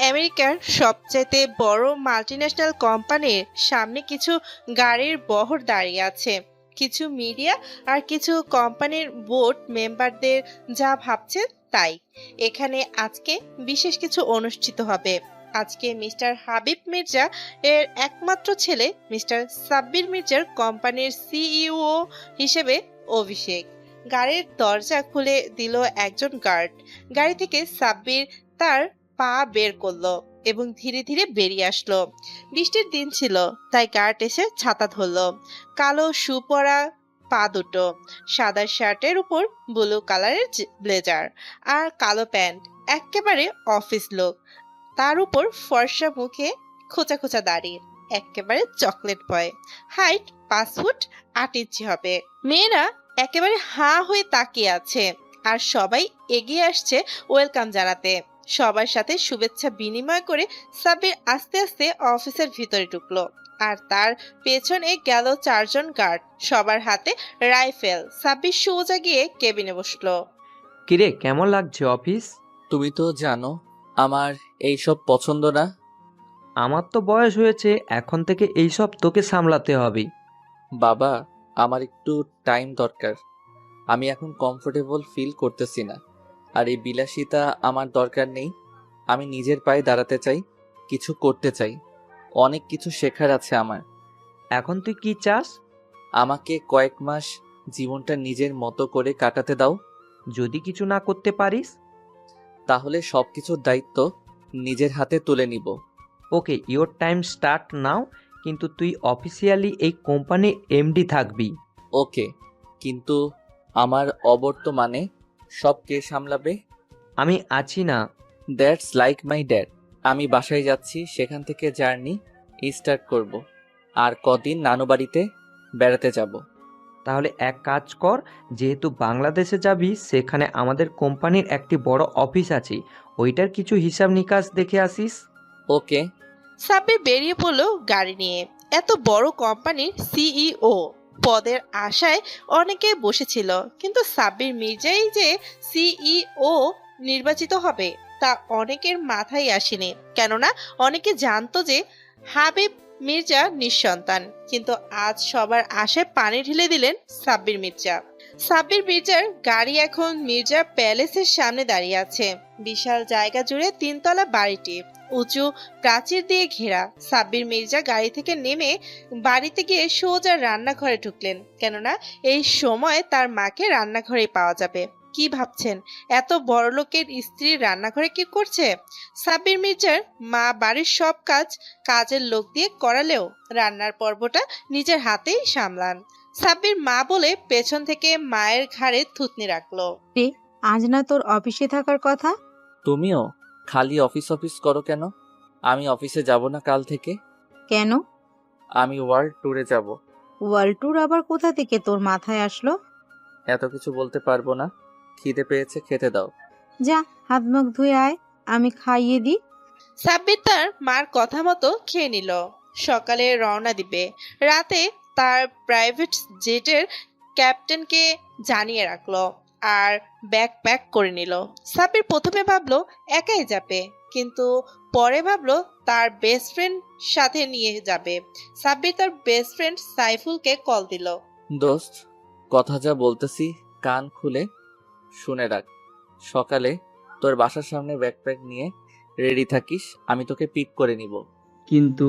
আমেরিকার সবচেয়ে বড় মাল্টিন্যাশনাল কোম্পানির সামনে কিছু গাড়ির বহর দাঁড়িয়ে আছে। কিছু মিডিয়া আর কিছু কোম্পানির বোর্ড মেম্বারদের যা ভাবছে তাই। এখানে আজকে বিশেষ কিছু অনুষ্ঠিত হবে। আজকে মিস্টার হাবিব মির্জা এর একমাত্র ছেলে মিস্টার সাব্বির মির্জার কোম্পানির সিইও হিসেবে অভিষেক। গাড়ির দরজা খুলে দিল একজন গার্ড। গাড়ি থেকে সাব্বির তার পা বের করলো এবং ধীরে ধীরে বেরিয়ে আসলো। বৃষ্টির দিন ছিল, তাই গার্ড এসে ছাতা ধরলো। কালো শু পরা পা দুটো, সাদা শার্টের উপর ব্লু কালারের ব্লেজার আর কালো প্যান্ট, একেবারে অফিস লোক। তার উপর ফর্সা মুখে খোঁচা খোঁচা দাড়ি, একেবারে চকলেট বয়। হাইট 5 ফুট 8 ইঞ্চি হবে। মেয়েরা একেবারে হাঁ হয়ে তাকিয়ে আছে আর সবাই এগিয়ে আসছে ওয়েলকাম জানাতে। সবার সাথে শুভেচ্ছা বিনিময় করে সাব্বির আস্তে আস্তে অফিসের ভিতরে ঢুকলো। আর তার পেছনে গেল 4 জন গার্ড, সবার হাতে রাইফেল। সাব্বির সোজা গিয়ে কেবিনে বসলো। কিরে, কেমন লাগছে অফিস? তুমি তো জানো আমার এইসব পছন্দ না। আমার তো বয়স হয়েছে, এখন থেকে এইসব তোকে সামলাতে হবে। বাবা, আমার একটু টাইম দরকার। আমি এখন কমফোর্টেবল ফিল করতেছি না। আর এই বিলাসিতা আমার দরকার নেই। আমি নিজের পায়ে দাঁড়াতে চাই, কিছু করতে চাই। অনেক কিছু শেখার আছে আমার। এখন তুই কি চাস? আমাকে কয়েক মাস জীবনটা নিজের মতো করে কাটাতে দাও। যদি কিছু না করতে পারিস? তাহলে সবকিছুর দায়িত্ব নিজের হাতে তুলে নিব। ওকে, ইওর টাইম স্টার্ট নাও। কিন্তু তুই অফিসিয়ালি এই কোম্পানির এমডি থাকবি। ওকে, কিন্তু আমার অবর্তমানে সব কে সামলাবে? আমি আছি না। That's like my dad. আমি বাসায় যাচ্ছি, সেখান থেকে জার্নি স্টার্ট করব। আর কদিন নানু বাড়িতে বেড়াতে যাব। তাহলে এক কাজ কর, যেহেতু বাংলাদেশে যাবি, সেখানে আমাদের কোম্পানির একটি বড় অফিস আছে, ওইটার কিছু হিসাব নিকাশ দেখে আসিস। ওকে। সাব্বির বেরিয়ে পড়লো গাড়ি নিয়ে। এত বড় কোম্পানির সিইও পদের আশায় অনেকে বসেছিল, কিন্তু সাব্বির মির্জাই যে সিইও নির্বাচিত হবে তা অনেকের মাথায় আসেনি। কেননা অনেকে জানতো যে হাবিব মির্জা নিঃসন্তান, কিন্তু আজ সবার আশায় পানি ঢেলে দিলেন সাব্বির মির্জা। সাব্বির মির্জার গাড়ি এখন মির্জা প্যালেসের সামনে দাঁড়িয়ে আছে। বিশাল জায়গা জুড়ে 3 তলা বাড়িটি, উঁচু প্রাচীর দিয়ে ঘেরা। সাব্বির মির্জা গাড়ি থেকে নেমে বাড়িতে গিয়ে সোজা রান্নাঘরে ঢুকলেন, কেননা এই সময় তার মাকে রান্নাঘরেই পাওয়া যাবে। কি ভাবছেন, এত বড় লোকের স্ত্রী রান্নাঘরে কি করছে? সাব্বির মির্জার মা বাড়ির সব কাজের লোক দিয়ে করালেও রান্নার পর্বটা নিজের হাতেই সামলান। সাব্বির মা বলে পেছন থেকে মায়ের ঘাড়ে থুতনি রাখলো। রে, আজ না তোর অফিসে থাকার কথা? তুমিও খালি অফিস অফিস করো কেন? আমি অফিসে যাব না কাল থেকে। কেন? আমি ওয়ার্ল্ড ট্যুরে যাব। ওয়ার্ল্ড ট্যুর আবার কোথা থেকে তোর মাথায় আসলো? এত কিছু বলতে পারবো না। খিদে পেয়েছে, খেতে দাও। যা, হাত মুখ ধুয়ে আয়, আমি খাইয়ে দিই। সাব্বির তার মার কথা মতো খেয়ে নিল। সকালে রওনা দিবে। রাতে তার প্রাইভেট জেটের ক্যাপ্টেনকে জানিয়ে রাখলো আর ব্যাগ প্যাক করে নিল। সাব্বির প্রথমে ভাবলো একাই যাবে, কিন্তু পরে ভাবলো তার বেস্ট ফ্রেন্ড সাথে নিয়ে যাবে। সাব্বির তার বেস্ট ফ্রেন্ড সাইফুলকে কল দিল। দোস্ত, কথা যা বলতেছি কান খুলে শুনে রাখ। সকালে তোর বাসার সামনে ব্যাকপ্যাক নিয়ে রেডি থাকিস, আমি তোকে পিক করে নিব। কিন্তু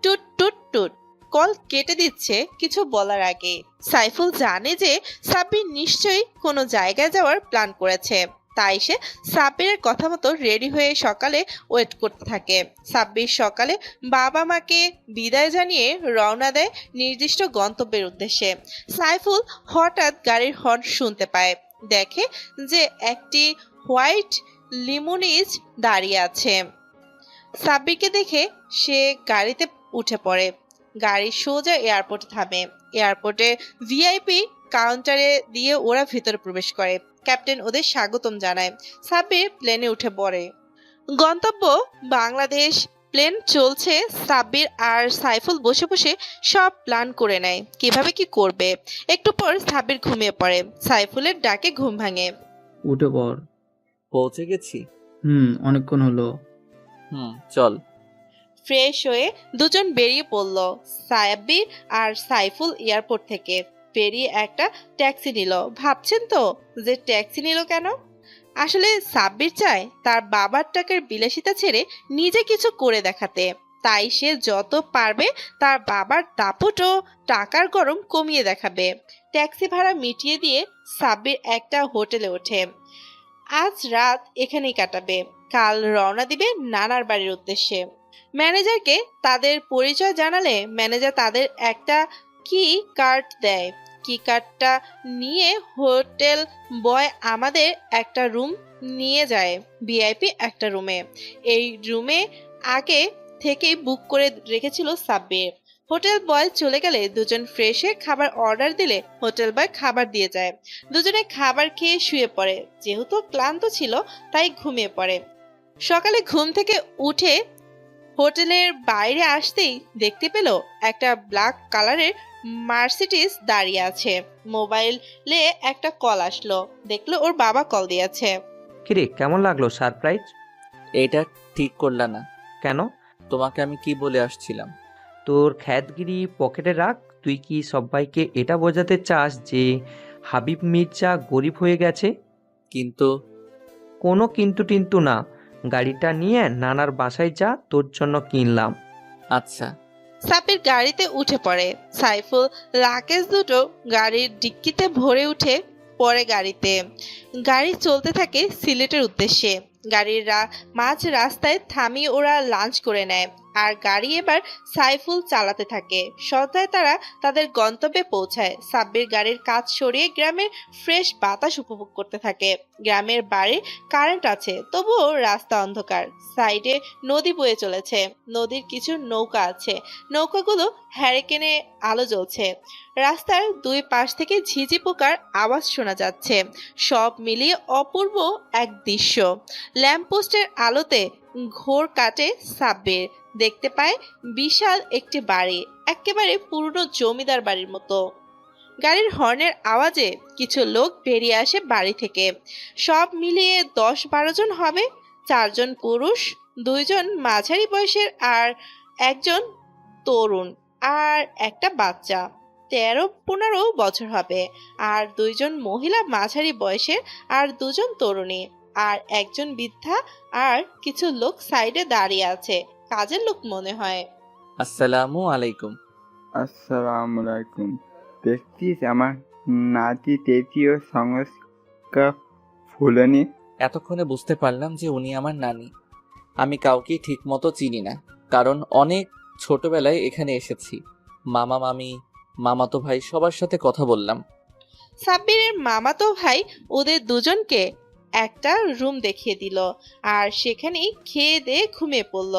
টুট টুট টুট কল কেটে দিচ্ছে কিছু বলার আগে। সাইফুল জানে যে সাব্বির নিশ্চয়ই কোনো জায়গায় যাওয়ার প্ল্যান করেছে, তাই সে সাব্বিরের কথা মতো রেডি হয়ে সকালে ওয়েট করতে থাকে। সাব্বির সকালে বাবা মাকে বিদায় জানিয়ে রওনা দেয় নির্দিষ্ট গন্তব্যের উদ্দেশ্যে। সাইফুল হঠাৎ গাড়ির হর্ন শুনতে পায়। দেখে যে একটি হোয়াইট লিমোনিজ দাঁড়িয়ে আছে। সাব্বিরকে দেখে সে গাড়িতে উঠে পড়ে। গাড়ি সোজা এয়ারপোর্টে থামে। এয়ারপোর্টে ভিআইপি কাউন্টারে দিয়ে ওরা ভিতরে প্রবেশ করে। ক্যাপ্টেন ওদের স্বাগতম জানায়। সাব্বির প্লেনে উঠে পড়ে। গন্তব্য বাংলাদেশ। প্লেন চলছে। সাব্বির আর সাইফুল বসে বসে সব প্ল্যান করে নেয় কিভাবে কি করবে। একটু পর সাব্বির ঘুমিয়ে পড়ে। সাইফুলের ডাকে ঘুম ভাঙে। উঠে পড়। পৌঁছে গেছি। অনেকক্ষণ হলো। চল। ফ্রেশ হয়ে দুজন বেরিয়ে পড়ল সাব্বির আর সাইফুল এয়ারপোর্ট থেকে। বেরিয়ে একটা ট্যাক্সি নিল। ভাবছেন তো যে ট্যাক্সি নিল কেন? আসলে সাব্বির চায় তার বাবার টাকার বিলাসিতা ছেড়ে নিজে কিছু করে দেখাতে। তাই সে যত পারবে তার বাবার দাপট ও টাকার গরম কমিয়ে দেখাবে। ট্যাক্সি ভাড়া মিটিয়ে দিয়ে সাব্বির একটা হোটেলে ওঠে। আজ রাত এখানেই কাটাবে। কাল রওনা দিবে নানার বাড়ির উদ্দেশ্যে। ম্যানেজারকে তাদের পরিচয় জানালে ম্যানেজার তাদের একটা কি কার্ড দেয়। কি কার্ডটা নিয়ে হোটেল বয় আমাদের একটা রুম নিয়ে যায়, ভিআইপি একটা রুমে। এই রুমে আগে থেকেই বুক করে রেখেছিল সাব্বির। হোটেল বয় চলে গেলে দুজন ফ্রেশ হয়ে খাবার অর্ডার দিলে হোটেল বয় খাবার দিয়ে যায়। দুজনে খাবার খেয়ে শুয়ে পড়ে। যেহেতু ক্লান্ত ছিল তাই ঘুমিয়ে পড়ে। সকালে ঘুম থেকে উঠে হোটেলের বাইরে আসতেই দেখতে পেল একটা ব্ল্যাক কালারের মার্সিডিজ দাঁড়িয়ে আছে। মোবাইলে একটা কল আসলো। দেখলো ওর বাবা কল দিয়েছে। কিরে, কেমন লাগলো সারপ্রাইজ? এটা ঠিক করলা না। কেন? তোমাকে আমি কি বলে আসছিলাম? তোর খ্যাতগিরি পকেটে রাখ। তুই কি সবাইকে এটা বোঝাতে চাস যে হাবিব মির্জা গরিব হয়ে গেছে? কিন্তু কোনো কিন্তু টিন্তু না। গাড়িটা নিয়ে নানার বাসায় যা, তোর জন্য কিনলাম। আচ্ছা। সাব্বির গাড়িতে উঠে পড়ে। সাইফুল লাগেজ দুটো গাড়ির ডিক্কিতে ভরে উঠে পড়ে গাড়িতে। গাড়ি চলতে থাকে সিলেটের উদ্দেশ্যে। গাড়ির মাঝ রাস্তায় থামিয়ে ওরা লাঞ্চ করে নেয়। আর গাড়ি এবার সাইফুল চালাতে থাকে। সন্ধ্যায় তারা তাদের গন্তব্যে পৌঁছায়। সাব্বির গাড়ির কাজ সরিয়ে গ্রামের ফ্রেশ বাতাস উপভোগ করতে থাকে। গ্রামের বাড়ির কারেন্ট আছে, তবুও রাস্তা অন্ধকার। সাইডে নদী বয়ে চলেছে। নদীর কিছু নৌকা আছে। নৌকাগুলো হ্যারিকেনে আলো জ্বলছে। রাস্তার দুই পাশ থেকে ঝিঝি পোকার আওয়াজ শোনা যাচ্ছে। সব মিলিয়ে অপূর্ব এক দৃশ্য। ল্যাম্পপোস্টের আলোতে ঘোর কাটে সাব্বির। দেখতে পায় বিশাল একটি বাড়ি, একেবারে পুরনো জমিদার বাড়ির মতো। গাড়ির হর্নের আওয়াজে কিছু লোক বেরিয়ে আসে বাড়ি থেকে। সব মিলিয়ে 10-12 জন হবে। 4 জন পুরুষ, 2 জন মাঝারি বয়সের আর একজন তরুণ, আর একটা বাচ্চা 13-15 বছর হবে। আর 2 জন মহিলা মাঝারি বয়সের আর 2 জন তরুণী, আর একজন বৃদ্ধা। আর কিছু লোক সাইডে দাঁড়িয়ে আছে, কাজের লোক মনে হয়। আসসালামু আলাইকুম। আসসালামু আলাইকুম। দেখছিস আমার নাতি তেতীয় সংস্কার ফুলনি? এতক্ষণে বুঝতে পারলাম যে উনি আমার নানি। আমি কাউকেই ঠিক মতো চিনি না, কারণ অনেক ছোটবেলায় এখানে এসেছি। মামা মামি, মামাতো ভাই সবার সাথে কথা বললাম। সাব্বিরের মামাতো ভাই ওদের দুজনকে একটা রুম দেখিয়ে দিল। আর সেখানেই খেয়ে দিয়ে ঘুমিয়ে পড়ল।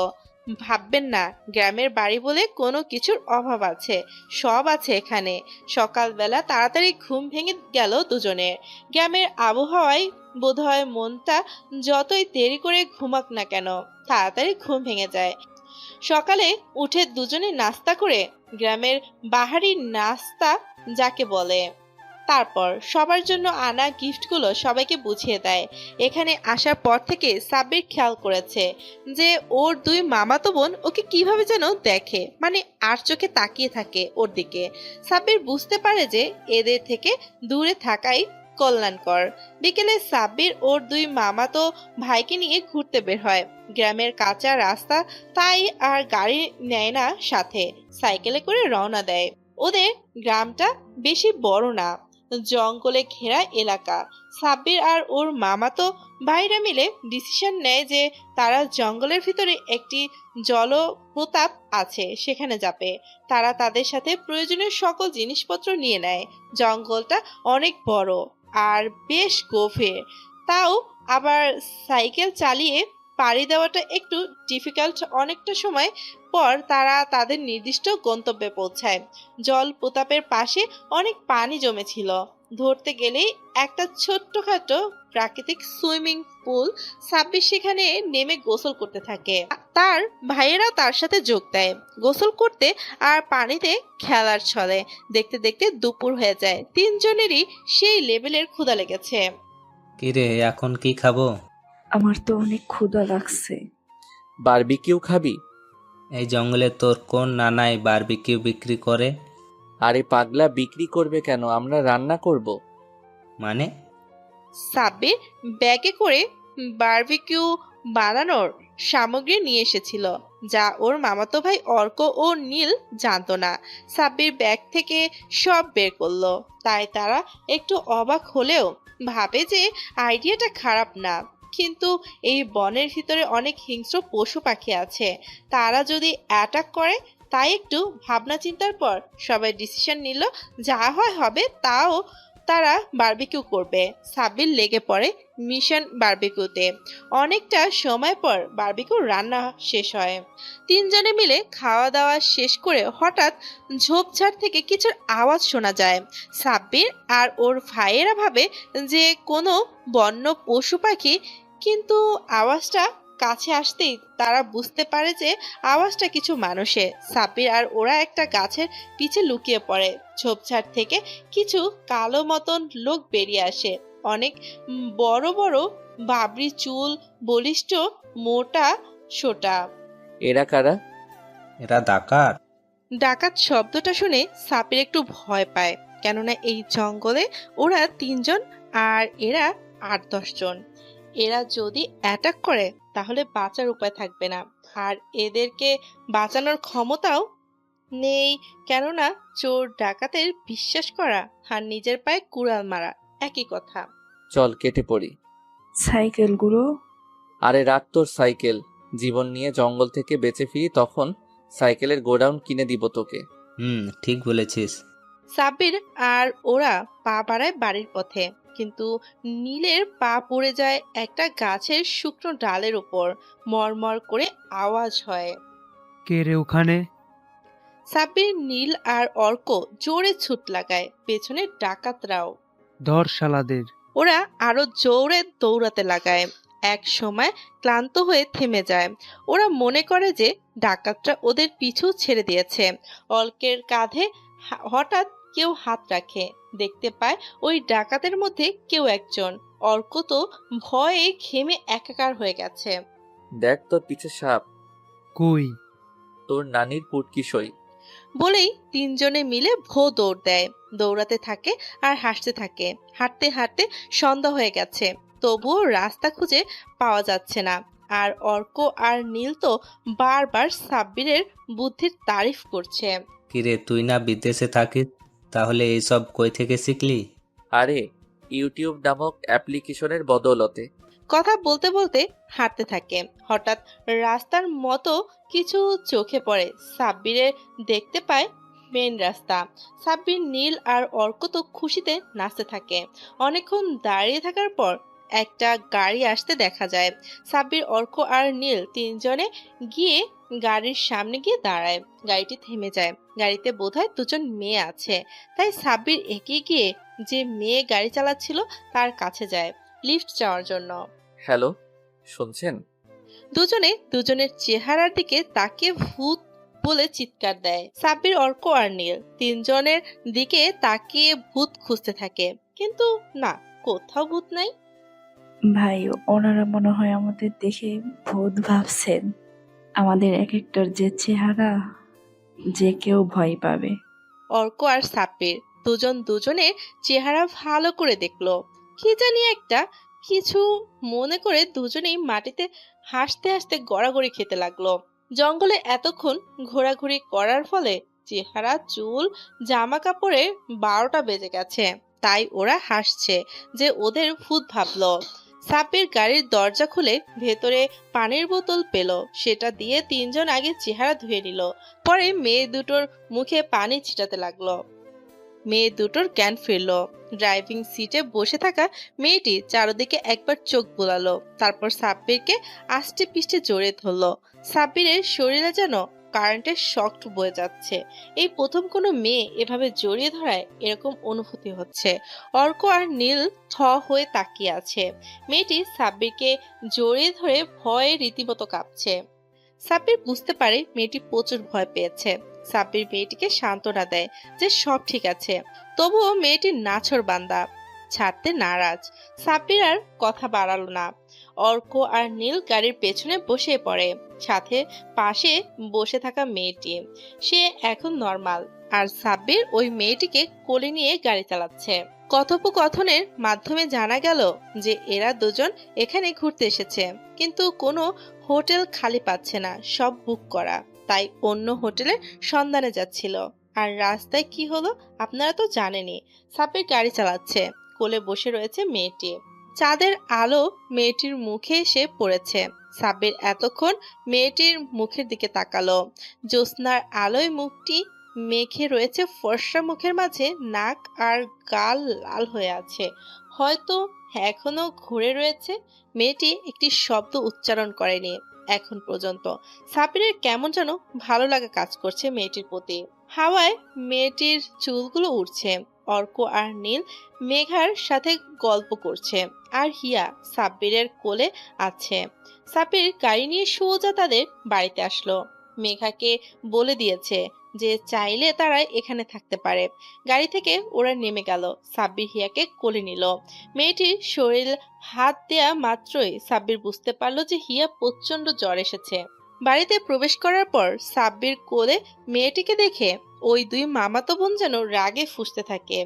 ভাববেন না গ্রামের বাড়ি বলে কোনো কিছুর অভাব আছে, সব আছে এখানে। সকালবেলা তাড়াতাড়ি ঘুম ভেঙে গেল দুজনের। গ্রামের আবহাওয়ায় বোধহয় মনটা যতই দেরি করে ঘুমাক না কেন তাড়াতাড়ি ঘুম ভেঙে যায়। সকালে উঠে দুজনে নাস্তা করে, গ্রামের বাহারি নাস্তা যাকে বলে। তারপর সবার জন্য আনা গিফটগুলো সবাইকে বুঝিয়ে দেয়। এখানে আসার পর থেকে সাব্বির খেয়াল করেছে যে ওর 2 মামাতো বোন ওকে কিভাবে যেন দেখে, মানে আর চোখে তাকিয়ে থাকে ওর দিকে। সাব্বির বুঝতে পারে যে এদের থেকে দূরে থাকাই কল্যাণকর। বিকেলে সাব্বির ওর 2 মামাতো ভাইকে নিয়ে ঘুরতে বের হয়। গ্রামের কাঁচা রাস্তা, তাই আর গাড়ি নেয় না সাথে, সাইকেলে করে রওনা দেয়। ওদের গ্রামটা বেশি বড় না, জঙ্গলে ঘেরা এলাকা। সাব্বির আর ওর মামাতো ভাইরা মিলে ডিসিশন নেয় যে তারা জঙ্গলের ভিতরে একটি জলপ্রপাত আছে সেখানে যাবে। তারা তাদের সাথে প্রয়োজনীয় সকল জিনিসপত্র নিয়ে নেয়। জঙ্গলটা অনেক বড় আর বেশ গভীর, তাও আবার সাইকেল চালিয়ে পাড়ি দেওয়াটা একটু ডিফিকাল্ট। অনেকটা সময় পর তারা তাদের নির্দিষ্ট গন্তব্যে পৌঁছায়। জলপ্রপাতের পাশে অনেক পানি জমেছিল। ধরতে গেলেই একটা ছোট্টখাটো প্রাকৃতিক সুইমিং পুল। সাব্বির সেখানে নেমে গোসল করতে থাকে। তার ভাইয়েরাও তার সাথে যোগ দেয় গোসল করতে আর পানিতে খেলার ছলে। দেখতে দেখতে দুপুর হয়ে যায়। 3 জনেরই সেই লেভেলের ক্ষুধা লেগেছে। কিরে, এখন কি খাবো? আমার তো অনেক ক্ষুধা লাগছে। বারবিকিউ খাবি? এই জঙ্গলে তোর কোন নানাই বারবিকিউ বিক্রি করে? আরে পাগলা, বিক্রি করবে কেন, আমরা রান্না করব। মানে? সাব্বির ব্যাগে করে বারবিকিউ বানানোর সামগ্রী নিয়ে এসেছিল, যা ওর মামাতো ভাই অর্ক ও নীল জানতো না। সাব্বির ব্যাগ থেকে সব বের করলো, তাই তারা একটু অবাক হলেও ভাবে যে আইডিয়াটা খারাপ না। কিন্তু এই বনের ভিতরে অনেক হিংস্র পশু পাখি আছে, তারা যদি অ্যাটাক করে, তাই একটু ভাবনা চিন্তার পর সবাই ডিসিশন নিল যা হয় হবে, তাও তারা বারবিকিউ করবে। সাব্বির লেগে পড়ে মিশন বারবিকিউতে। অনেকটা সময় পর বারবিকিউ রান্না শেষ হয়। তিনজনে মিলে খাওয়া দাওয়া শেষ করে হঠাৎ ঝোপঝাড় থেকে কিছুর আওয়াজ শোনা যায়। সাব্বির আর ওর ভাইয়েরা ভাবে যে কোনো বন্য পশু পাখি, কিন্তু আওয়াজটা কাছে আসতেই তারা বুঝতে পারে যে আওয়াজটা কিছু মানুষের। সাব্বির আর ওরা একটা গাছের পিছে লুকিয়ে পড়ে। ঝোপঝাড় থেকে কিছু কালো মতন লোক বেরিয়ে আসে, অনেক বড় বড়, বাবরি চুল, বলিষ্ঠ, মোটা সোটা। এরা কারা? এরা ডাকাত। ডাকাত শব্দটা শুনে সাব্বির একটু ভয় পায়, কেননা এই জঙ্গলে ওরা তিনজন আর এরা 8-10 জন। এরা যদি অ্যাটাক করে তাহলে বাঁচার উপায় থাকবে না, আর এদেরকে বাঁচানোর ক্ষমতাও নেই, কেননা চোর ডাকাতের বিশ্বাস করা আর নিজের পায়ে কুড়াল মারা একই কথা। চল কেটে পড়ি। সাইকেলগুলো? আরে রাখ তোর সাইকেল, জীবন নিয়ে জঙ্গল থেকে বেঁচে ফিরি তখন সাইকেলের গোডাউন কিনে দিব তোকে। ঠিক বলেছিস। সাব্বির আর ওরা পা বাড়ায় বাড়ির পথে, কিন্তু নীলের পা পড়ে যায় একটা গাছের শুকনো ডালের উপর। মরমর করে আওয়াজ হয়। কে রে ওখানে? সাব্বির, নীল আর অর্ক জোরে ছুট লাগায়, পেছনে ডাকাতরাও। ধর শালাদের। ওরা আরো জোরে দৌড়াতে লাগায়। এক সময় ক্লান্ত হয়ে থেমে যায়। ওরা মনে করে যে ডাকাতরা ওদের পিছু ছেড়ে দিয়েছে। অর্কের কাঁধে হঠাৎ কেউ হাত রাখে, দেখতে পায় ওই ডাকাতের মধ্যে কেউ একজন। অর্ক তো ভয়ে ঘেমে একাকার হয়ে গেছে। দেখ তোর পিছে সাপ। কই? তোর নানির পুটকি সই। বলেই তিনজনে মিলে দৌড় দেয়। দৌড়াতে থাকে আর হাসতে থাকে। হাঁটতে হাঁটতে সন্ধ্যা হয়ে গেছে, তবুও রাস্তা খুঁজে পাওয়া যাচ্ছে না। আর অর্ক আর নীল তো বারবার সাব্বিরের বুদ্ধির তারিফ করছে। কিরে, তুই না বিদেশে থাকিস, তাহলে এইসব কই থেকে শিখলি? আরে ইউটিউব নামক অ্যাপ্লিকেশনের বদৌলতে। কথা বলতে বলতে হাঁটতে থাকে। হঠাৎ রাস্তার মতো কিছু চোখে পড়ে। সাব্বিরের দেখতে পায় মেন রাস্তা। সাব্বির, নীল আর অর্ক তো খুশিতে নাচতে থাকে। অনেকক্ষণ দাঁড়িয়ে থাকার পর একটা গাড়ি আসতে দেখা যায়। সাব্বির, অর্ক আর নীল তিনজনে গিয়ে গাড়ির সামনে গিয়ে দাঁড়ায়। গাড়িটি থেমে যায়। গাড়িতে বোধহয় দুজন মেয়ে আছে, তাই সাব্বির এগিয়ে গিয়ে যে মেয়ে গাড়ি চালাচ্ছিল তার কাছে যায় লিফট চাওয়ার জন্য। হ্যালো, শুনছেন? দুজনে দুজনের চেহারার দিকে তাকিয়ে ভূত বলে চিৎকার দেয়। সাব্বির, অর্ক আর নীল তিনজনের দিকে তাকিয়ে ভূত খুঁজতে থাকে, কিন্তু না, কোথাও ভূত নাই। ভাই, ওনারা মনে হয় আমাদের দেখে ভূত ভাবছেন। আমাদের এক একটার যে চেহারা, যে কেউ ভয় পাবে। অর্ক আর সাব্বির দুজন দুজনের চেহারা ভালো করে দেখলো। কি জানি একটা কিছু মনে করে দুজনেই মাটিতে হাসতে হাসতে গড়াগড়ি খেতে লাগলো। জঙ্গলে এতক্ষণ ঘোরাঘুরি করার ফলে চেহারা, চুল, জামা কাপড়ে 12টা বেজে গেছে, তাই ওরা হাসছে যে ওদের ভূত ভাবলো। সাব্বির গাড়ির দরজা খুলে ভেতরে পানির বোতল পেল, সেটা দিয়ে তিনজন আগে চেহারা ধুয়ে নিল। পরে মেয়ে দুটোর মুখে পানি ছিটাতে লাগলো। মেয়ে দুটোর জ্ঞান ফিরল। ড্রাইভিং সিটে বসে থাকা মেয়েটি চারদিকে একবার চোখ বুলালো, তারপর সাব্বিরকে আষ্টে পিষ্টে জড়িয়ে ধরলো। সাব্বিরের শরীরে যেন কারেন্টের শক বয়ে যাচ্ছে। এই প্রথম কোনো মেয়ে এভাবে জড়িয়ে ধরায় এরকম অনুভূতি হচ্ছে। অর্ক আর নীল থ হয়ে তাকিয়ে আছে। মেয়েটি সাব্বিরকে জড়িয়ে ধরে ভয়ে রীতিমতো কাঁপছে। সাব্বির বুঝতে পারে মেয়েটি প্রচুর ভয় পেয়েছে। সাব্বির মেয়েটিকে সান্ত্বনা দেয় যে সব ঠিক আছে, তবুও মেয়েটি নাছোড় বান্দা। ছাড়তে নারাজ। সাব্বির আর কথা বাড়ালো না। অর্ক আর নীল গাড়ির পেছনে বসে পড়ে, সাথে পাশে বসে থাকা মেয়েটি। সে এখন নর্মাল, আর সাব্বির ওই মেয়েটিকে কোলে নিয়ে গাড়ি চালাচ্ছে। কথোপকথনের মাধ্যমে জানা গেল যে এরা দুজন এখানে ঘুরতে এসেছে, কিন্তু কোনো হোটেল খালি পাচ্ছে না, সব বুক করা। তাই অন্য হোটেলের সন্ধানে যাচ্ছিল। আর রাস্তায় কি হলো আপনারা তো জানেনই। সাব্বির গাড়ি চালাচ্ছে, কোলে বসে রয়েছে মেয়েটি। চাঁদের আলো মেয়েটির মুখে এসে পড়েছে। সাব্বির এতক্ষণ মেয়েটির মুখের দিকে তাকালো। জ্যোৎস্নার আলোয় মুখটি মেখে রয়েছে ফর্সা, মুখের মাঝে নাক আর গাল লাল হয়ে আছে, হয়তো এখনো ঘুরে রয়েছে। মেয়েটি একটি শব্দ উচ্চারণ করেনি এখন পর্যন্ত। সাব্বিরের কেমন যেন ভালো লাগা কাজ করছে মেয়েটির প্রতি। হাওয়ায় মেয়েটির চুলগুলো উড়ছে। অর্ক আর নীল মেঘার সাথে গল্প করছে, আর হিয়া সাব্বিরের কোলে আছে। সাব্বির গাড়ি নিয়ে সোজা তাদের বাড়িতে আসলো। মেঘাকে বলে দিয়েছে যে চাইলে তারা এখানে থাকতে পারে। গাড়ি থেকে ওরা নেমে গেল। সাব্বির হিয়াকে কোলে নিল। মেয়েটির শরীর হাত দেয়া মাত্রই সাব্বির বুঝতে পারলো যে হিয়া প্রচন্ড জ্বর এসেছে। বাড়িতে প্রবেশ করার পর সাব্বির কোলে মেয়েটিকে দেখে ওই দুই মামাতো বোন যেন রাগে ফুঁসতে থাকে।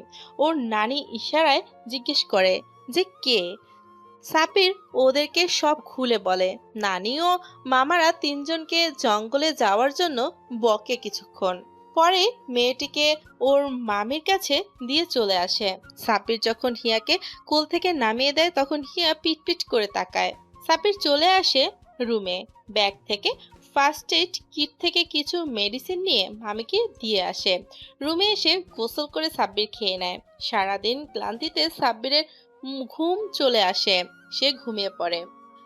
ওর নানি ইশারায় জিজ্ঞেস করে যে কে। সাব্বির ওদেরকে সব খুলে বলে। নানি ও মামারা তিনজনকে জঙ্গলে যাওয়ার জন্য বকে কিছুক্ষণ। পরে মেয়েটিকে ওর মামির কাছে দিয়ে চলে আসে। সাব্বির যখন হিয়াকে কোল থেকে নামিয়ে দেয় তখন হিয়া পিটপিট করে তাকায়। সাব্বির চলে আসে রুমে। ব্যাগ থেকে ফার্স্ট এইড কিট থেকে কিছু মেডিসিন নিয়ে মামিকে দিয়ে আসে। রুমে এসে গোসল করে সাব্বির খেয়ে নেয়। সারাদিন ক্লান্তিতে সাব্বিরের ঘুম চলে আসে। সে ঘুমিয়ে পড়ে।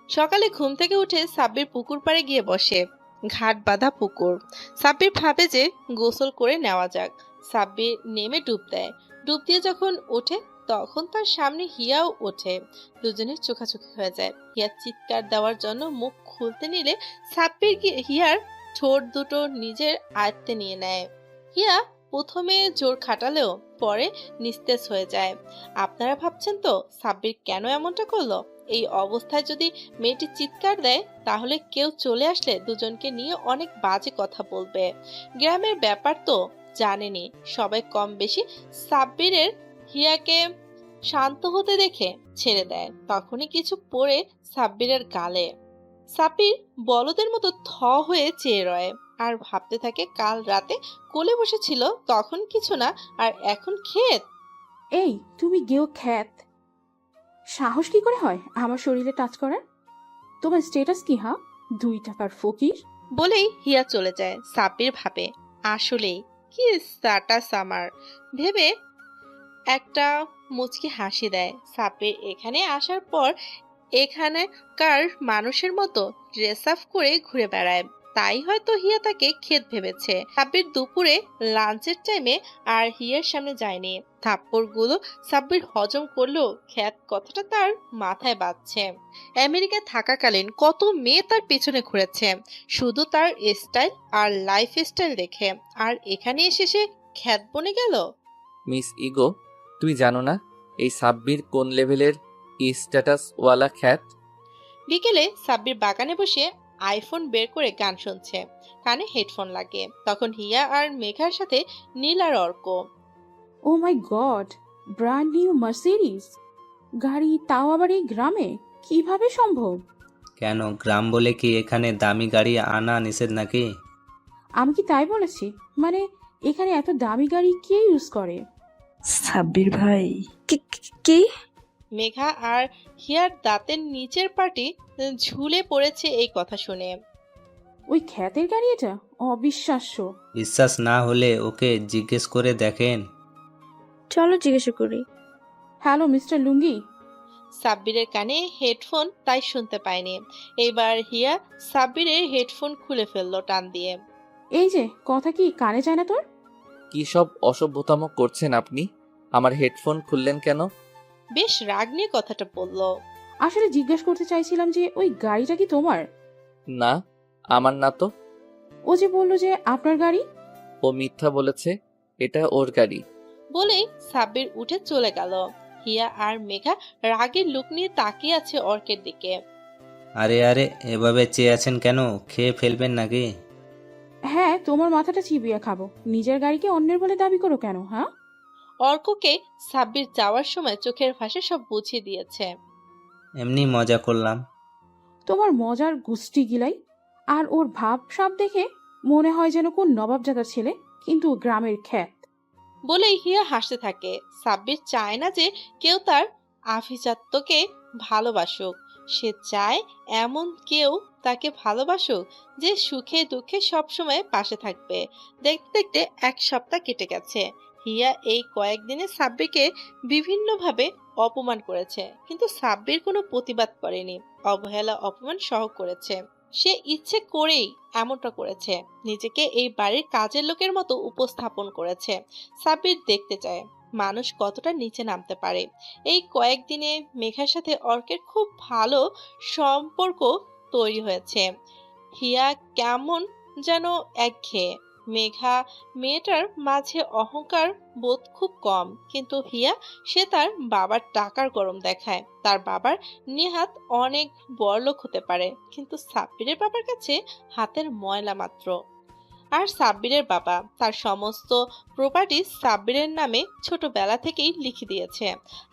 সকালে ঘুম থেকে উঠে সাব্বির পুকুর পাড়ে গিয়ে বসে। ঘাট বাঁধা পুকুর। সাব্বির ভাবে যে গোসল করে নেওয়া যাক। সাব্বির নেমে ডুব দেয়। ডুব দিয়ে যখন ওঠে তখন তার সামনে হিয়াও ওঠে। দুজনের চোখাচোখি হয়ে যায়। হিয়া চিৎকার দেওয়ার জন্য মুখ খুলতে নিলে সাব্বির হিয়ার ঠোঁট দুটো নিজের আয়ত্তে নিয়ে নেয়। হিয়া প্রথমে জোর খাটালেও পরে নিস্তেজ হয়ে যায়। আপনারা ভাবছেন তো সাব্বির কেন এমনটা করলো? এই অবস্থায় যদি মেয়েটি চিৎকার দেয় তাহলে কেউ চলে আসলে দুজনকে নিয়ে অনেক বাজে কথা বলবে। গ্রামের ব্যাপার তো জানেনি, সবাই কম বেশি সাব্বিরের হিয়াকে শান্ত হতে দেখে ছেড়ে দেয়। তখনই কিছু পড়ে সাব্বিরের গালে। সাব্বির বলদের মতো থ হয়ে চেয়ে রয় আর ভাবতে থাকে কাল রাতে কোলে বসেছিল তখন কিছু না, আর এখন ক্ষেত। এই তুমি গেও খ্যাত, সাহস কি করে হয় আমার শরীরে টাচ করার? তোমার স্ট্যাটাস কি? 2 টাকার ফকির। বলেই হিয়া চলে যায়। সাব্বির ভাবে আসলেই কি স্ট্যাটাস আমার, ভেবে একটা মুচকি হাসি দেয়। সাব্বির এখানে আসার পর এখানকার মানুষের মতো ড্রেস আপ করে ঘুরে বেড়ায়, তাই হয়তো হিয়া তাকে ক্ষেত ভেবেছে। সাব্বির দুপুরে লাঞ্চের টাইমে আর হিয়ার সামনে যায়নি। থাপ্পড়গুলো সাব্বির হজম করলেও খ্যাত কথাটা তার মাথায় বাজছে। আমেরিকায় থাকাকালীন কত মেয়ে তার পেছনে ঘুরেছে শুধু তার স্টাইল আর লাইফ স্টাইল দেখে, আর এখানে এসে সে খ্যাত বনে গেল। মিস ইগো, তুমি জানো না এই সাব্বির কোন লেভেলের স্ট্যাটাস ওয়ালা খ্যাত? বিকেলে সাব্বির বাগানে বসে আইফোন বের করে গান শুনছে, কানে হেডফোন লাগে। তখন হিয়া আর মেঘার সাথে নীল আর অর্ক। ও মাই গড, ব্র্যান্ড নিউ মার্সিডিজ গাড়ি, তাও আবার এই গ্রামে, কিভাবে সম্ভব? কেন, গ্রাম বলে কি এখানে দামি গাড়ি আনা নিষেধ নাকি? আমি কি তাই বলেছি? মানে এখানে এত দামি গাড়ি কে ইউজ করে? সাব্বির ভাই। কি? মেঘা আর হিয়ার দাঁতের নিচের পাটি ঝুলে পড়েছে এই কথা শুনে। ওই খ্যাতের গাড়ি এটা? অবিশ্বাস্য। বিশ্বাস না হলে ওকে জিজ্ঞেস করে দেখেন। চলো জিজ্ঞেস করি। হ্যালো মিস্টার লুঙ্গি। সাব্বিরের কানে হেডফোন, তাই শুনতে পায়নি। এবার হিয়া সাব্বিরের হেডফোন খুলে ফেললো টান দিয়ে। এই যে কথা কি কানে যায় না তোর? কি সব অসভ্যতাম করছেন আপনি? আমার হেডফোন খুললেন কেন? বেশ রাগ নিয়ে কথাটা বলল। আসলে জিজ্ঞেস করতে চাইছিলাম যে ওই গাড়িটা কি তোমার? না, আমার না তো। ও যে বললো যে আপনার গাড়ি। ও মিথ্যা বলেছে, এটা ওর গাড়ি। বলেই সাব্বির উঠে চলে গেল। হিয়া আর মেঘা রাগের লুক নিয়ে তাকিয়ে আছে অর্কের দিকে। আরে আরে, এভাবে চেয়ে আছেন কেন? খেয়ে ফেলবেন নাকি? হ্যাঁ, তোমার মাথাটা চিবিয়ে খাবো। নিজের গাড়িকে অন্যের বলে দাবি করো কেন, হ্যাঁ? অর্ককে সাব্বির যাওয়ার সময় চোখের ভাষায় সব বুঝিয়ে দিয়েছে। এমনি মজা করলাম। তোমার মজার গুষ্টি গিলাই। আর ওর ভাব সাব দেখে মনে হয় যেন কোন নবাবজাদার ছেলে, কিন্তু গ্রামের খ্যাত। বলেই হিয়া হাসতে থাকে। সাব্বির চায় না যে কেউ তার আভিজাত্যকে ভালোবাসুক। সে চায় এমন কেউ তাকে ভালোবাসুক যে সুখে দুঃখে সবসময় পাশে থাকবে। দেখতে দেখতে 1 সপ্তাহ কেটে গেছে। হিয়া এই কয়েকদিনে সাব্বিরকে বিভিন্নভাবে অপমান করেছে, কিন্তু সাব্বির কোনো প্রতিবাদ করেনি। অবহেলা অপমান সহ করেছে। সে ইচ্ছে করেই এমনটা করেছে। নিজেকে এই বাড়ির কাজের লোকের মতো উপস্থাপন করেছে। সাব্বির দেখতে চায় মানুষ কতটা নিচে নামতে পারে। এই কয়েকদিনে মেঘার সাথে অর্কের খুব ভালো সম্পর্ক তৈরি হয়েছে। হিয়া কেমন যেন একঘেয়ে। মেঘা মেয়েটার মাঝে অহংকার বোধ খুব কম, কিন্তু হিয়া সে তার বাবার টাকার গরম দেখায়। তার বাবার নেহাত অনেক বড়লোক হতে পারে, কিন্তু সাব্বিরের বাবার কাছে হাতের ময়লা মাত্র। আর সাব্বিরের বাবা তার সমস্ত প্রপার্টি সাব্বিরের নামে ছোটবেলা থেকেই লিখে দিয়েছে।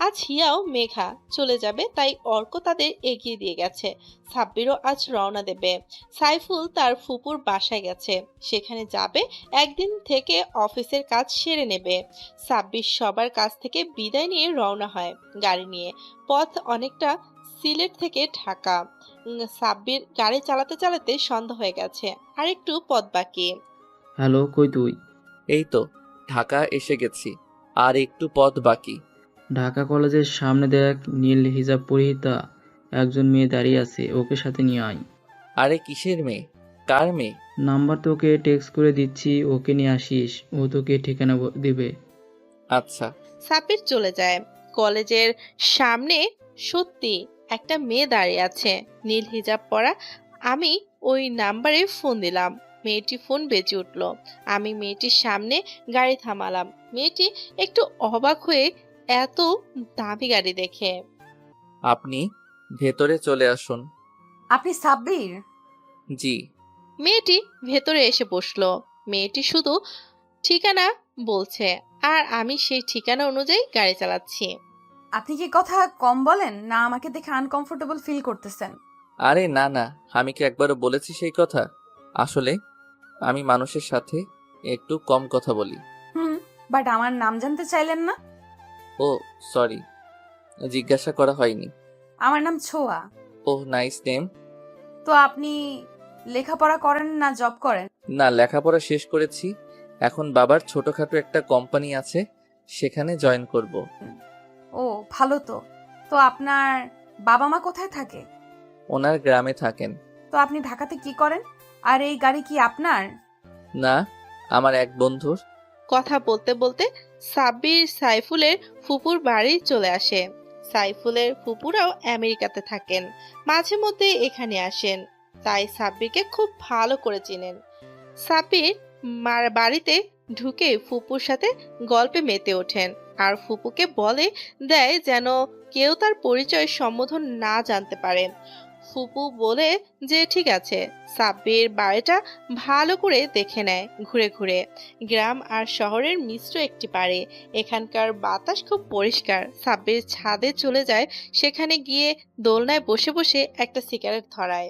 আজ হিয়াও মেঘা চলে যাবে, তাই অর্ক তাদের এগিয়ে দিয়ে গেছে। সাব্বিরও আজ রওনা দেবে। সাইফুল তার ফুপুর বাসায় গেছে, সেখানে যাবে। একদিন থেকে অফিসের কাজ সেরে নেবে। সাব্বির সবার কাছ থেকে বিদায় নিয়ে রওনা হয় গাড়ি নিয়ে। পথ অনেকটা সিলেট থেকে ঢাকা। সাব্বির গাড়ি চালাতে চালাতে সন্ধ্যা হয়ে গেছে, আর একটু পথ বাকি। হ্যালো, কই তুই? এই তো ঢাকা এসে গেছি, আর একটু পথ বাকি। ঢাকা কলেজের সামনে দেখ, নীল হিজাব পরিহিতা একজন মেয়ে দাঁড়িয়ে আছে, ওকে সাথে নিয়ে আয়। আরে কিসের মেয়ে? কার মেয়ে? নাম্বার তোকে টেক্সট করে দিচ্ছি, ওকে নিয়ে আসিস, ও তোকে ঠিকানা দিবে। আচ্ছা। সাব্বির চলে যায়। কলেজের সামনে সত্যি একটা মেয়ে দাঁড়িয়ে আছে, নীল হিজাব পরা। আমি ওই নাম্বারে ফোন দিলাম। মেয়েটি ফোন বেজে উঠল। আমি মেয়েটির সামনে গাড়ি থামালাম। মেয়েটি একটু অবাক হয়ে এত দামি গাড়ি দেখে। আপনি ভেতরে চলে আসুন। আপনি সাব্বির? জি। মেয়েটি ভেতরে এসে বসলো। মেয়েটি শুধু ঠিকানা বলছে, আর আমি সেই ঠিকানা অনুযায়ী গাড়ি চালাচ্ছি। আপনি কি কথা কম বলেন, না আমাকে দেখে আনকমফোর্টেবল ফিল করতেছেন? আরে না না, আমি কি একবারও বলেছি সেই কথা? আসলে আমি মানুষের সাথে একটু কম কথা বলি। বাট আমার নাম জানতে চাইলেন না? ও সরি, জিজ্ঞাসা করা হয়নি। আমার নাম ছোয়া। ওহ নাইস নেম। তো আপনি লেখাপড়া করেন না জব করেন? না, লেখাপড়া শেষ করেছি। এখন বাবার ছোটখাটো একটা কোম্পানি আছে, সেখানে জয়েন করব। ও ভালো তো। তো আপনার বাবা মা কোথায় থাকে? ওনার গ্রামে থাকেন। তো আপনি ঢাকাতে কি করেন? আর এই গাড়ি কি আপনার? না, আমার এক বন্ধুর। কথা বলতে বলতে সাব্বির সাইফুলের ফুপুর বাড়ি চলে আসে। সাইফুলের ফুপুরাও আমেরিকাতে থাকেন, মাঝে মধ্যে এখানে আসেন, তাই সাব্বিরকে খুব ভালো করে চেনেন। সাব্বির মার বাড়িতে ঢুকে ফুপুর সাথে গল্পে মেতে ওঠেন, আর ফুপুকে বলে দেয় যেন কেউ তার পরিচয় সম্বোধন না জানতে পারে। ফুপু বলে যে ঠিক আছে। সাব্বির বাড়িটা ভালো করে দেখে নেয় ঘুরে ঘুরে। গ্রাম আর শহরের মিশ্র একটি বাড়ি। এখানকার বাতাস খুব পরিষ্কার। সাব্বির ছাদে চলে যায়, সেখানে গিয়ে দোলনায় বসে বসে একটা সিগারেট ধরায়।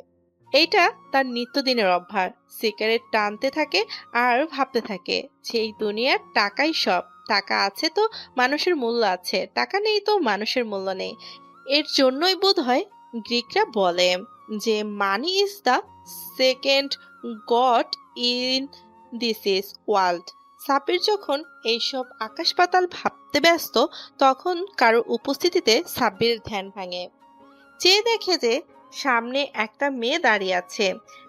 এইটা তার নিত্যদিনের অভ্যাস। সিগারেট টানতে থাকে আর ভাবতে থাকে সেই দুনিয়ার টাকাই সব। টাকা আছে তো মানুষের মূল্য আছে, টাকা নেই তো মানুষের মূল্য নেই। এর জন্যই বোধ হয় গ্রিকরা বলে যে money is the second god in this is world. Sabbir যখন এইসব আকাশ পাতাল ভাবতে ব্যস্ত, তখন কারোর উপস্থিতিতে সাব্বিরের ধ্যান ভাঙে। চেয়ে দেখে যে সামনে একটা মেয়ে দাঁড়িয়ে আছে।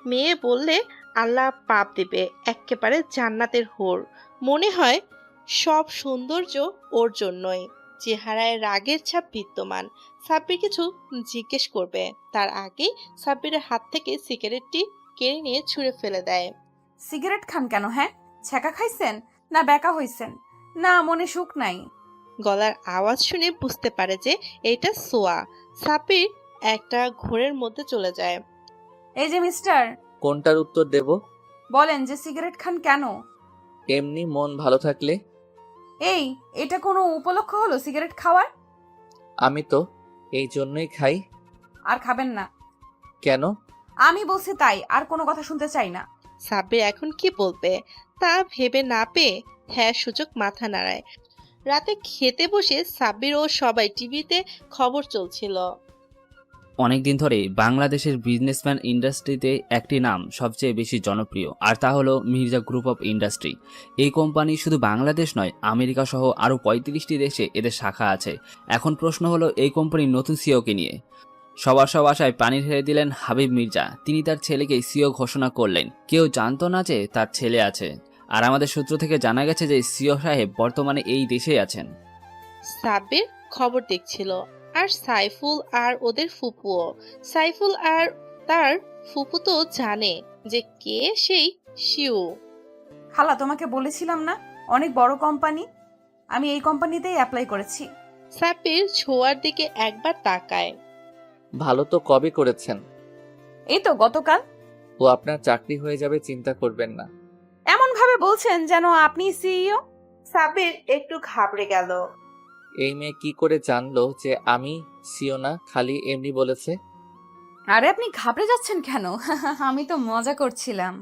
মেয়ে বললে আল্লাহ পাপ দিবে, একেবারে জান্নাতের হোর। মনে হয় সব সৌন্দর্য ওর জন্যই। চেহারায় রাগের ছাপ বিদ্যমান। সাব্বির কিছু জিজ্ঞেস করবে, তার আগেই সাব্বিরের হাত থেকে সিগারেটটি কেড়ে নিয়ে ছুঁড়ে ফেলে দেয়। সিগারেট খান কেন? হ্যাঁ, ছ্যাঁকা খাইছেন না ব্যাকা হইছেন, না মনে সুখ নাই? গলার আওয়াজ শুনে বুঝতে পারে যে এটা সোয়া। সাব্বির একটা ঘোরের মধ্যে চলে যায়। এই যে মিস্টার, কোনটার উত্তর দেব? বলেন যে সিগারেট খান কেন? এমনি মন ভালো থাকলে। এই, এটা কোনো উপলক্ষ হলো সিগারেট খাওয়ার? আমি তো এই জন্যই খাই। আর খাবেন না। কেন? আমি বলছি তাই, আর কোনো কথা শুনতে চাই না। সাব্বির এখন কি বলবে তা ভেবে না পেয়ে হ্যাঁ সূচক মাথা নাড়ায়। রাতে খেতে বসে সাব্বির ও সবাই টিভিতে খবর চলছিল। অনেকদিন ধরে বাংলাদেশের বিজনেসম্যান ইন্ডাস্ট্রিতে একটি নাম সবচেয়ে বেশি জনপ্রিয়, আর তা হলো মির্জা গ্রুপ অফ ইন্ডাস্ট্রি। এই কোম্পানি শুধু বাংলাদেশ নয়, আমেরিকা সহ আরও 35টি দেশে এদের শাখা আছে। এখন প্রশ্ন হলো এই কোম্পানির নতুন সিইওকে নিয়ে। সবার সব আশায় পানি ঢেলে দিলেন হাবিব মির্জা। তিনি তার ছেলেকে সিইও ঘোষণা করলেন। কেউ জানতো না যে তার ছেলে আছে, আর আমাদের সূত্র থেকে জানা গেছে যে সিইও সাহেব বর্তমানে এই দেশেই আছেন। সাব্বির খবর দেখছিল, আর সাইফুল আর ওদের ফুপুও। সাইফুল আর তার ফুপু তো জানে যে কে সেই শিউ। খালা, তোমাকে বলেছিলাম না অনেক বড় কোম্পানি, আমি এই কোম্পানিতেই অ্যাপ্লাই করেছি। সাব্বির ছোঁয়ার দিকে একবার তাকায়। ভালো তো কবে করেছেন? এই তো গতকাল। ও আপনার চাকরি হয়ে যাবে, চিন্তা করবেন না। এমন ভাবে বলছেন যেন আপনি সিইও। সাব্বির একটু ঘাবড়ে গেল। এই মেয়ে কি করে জানলো যে আমি সিও না, খালি এমনি বলেছে? আরে আপনি ঘাবড়ে যাচ্ছেন কেন? আমি তো মজা করছিলাম।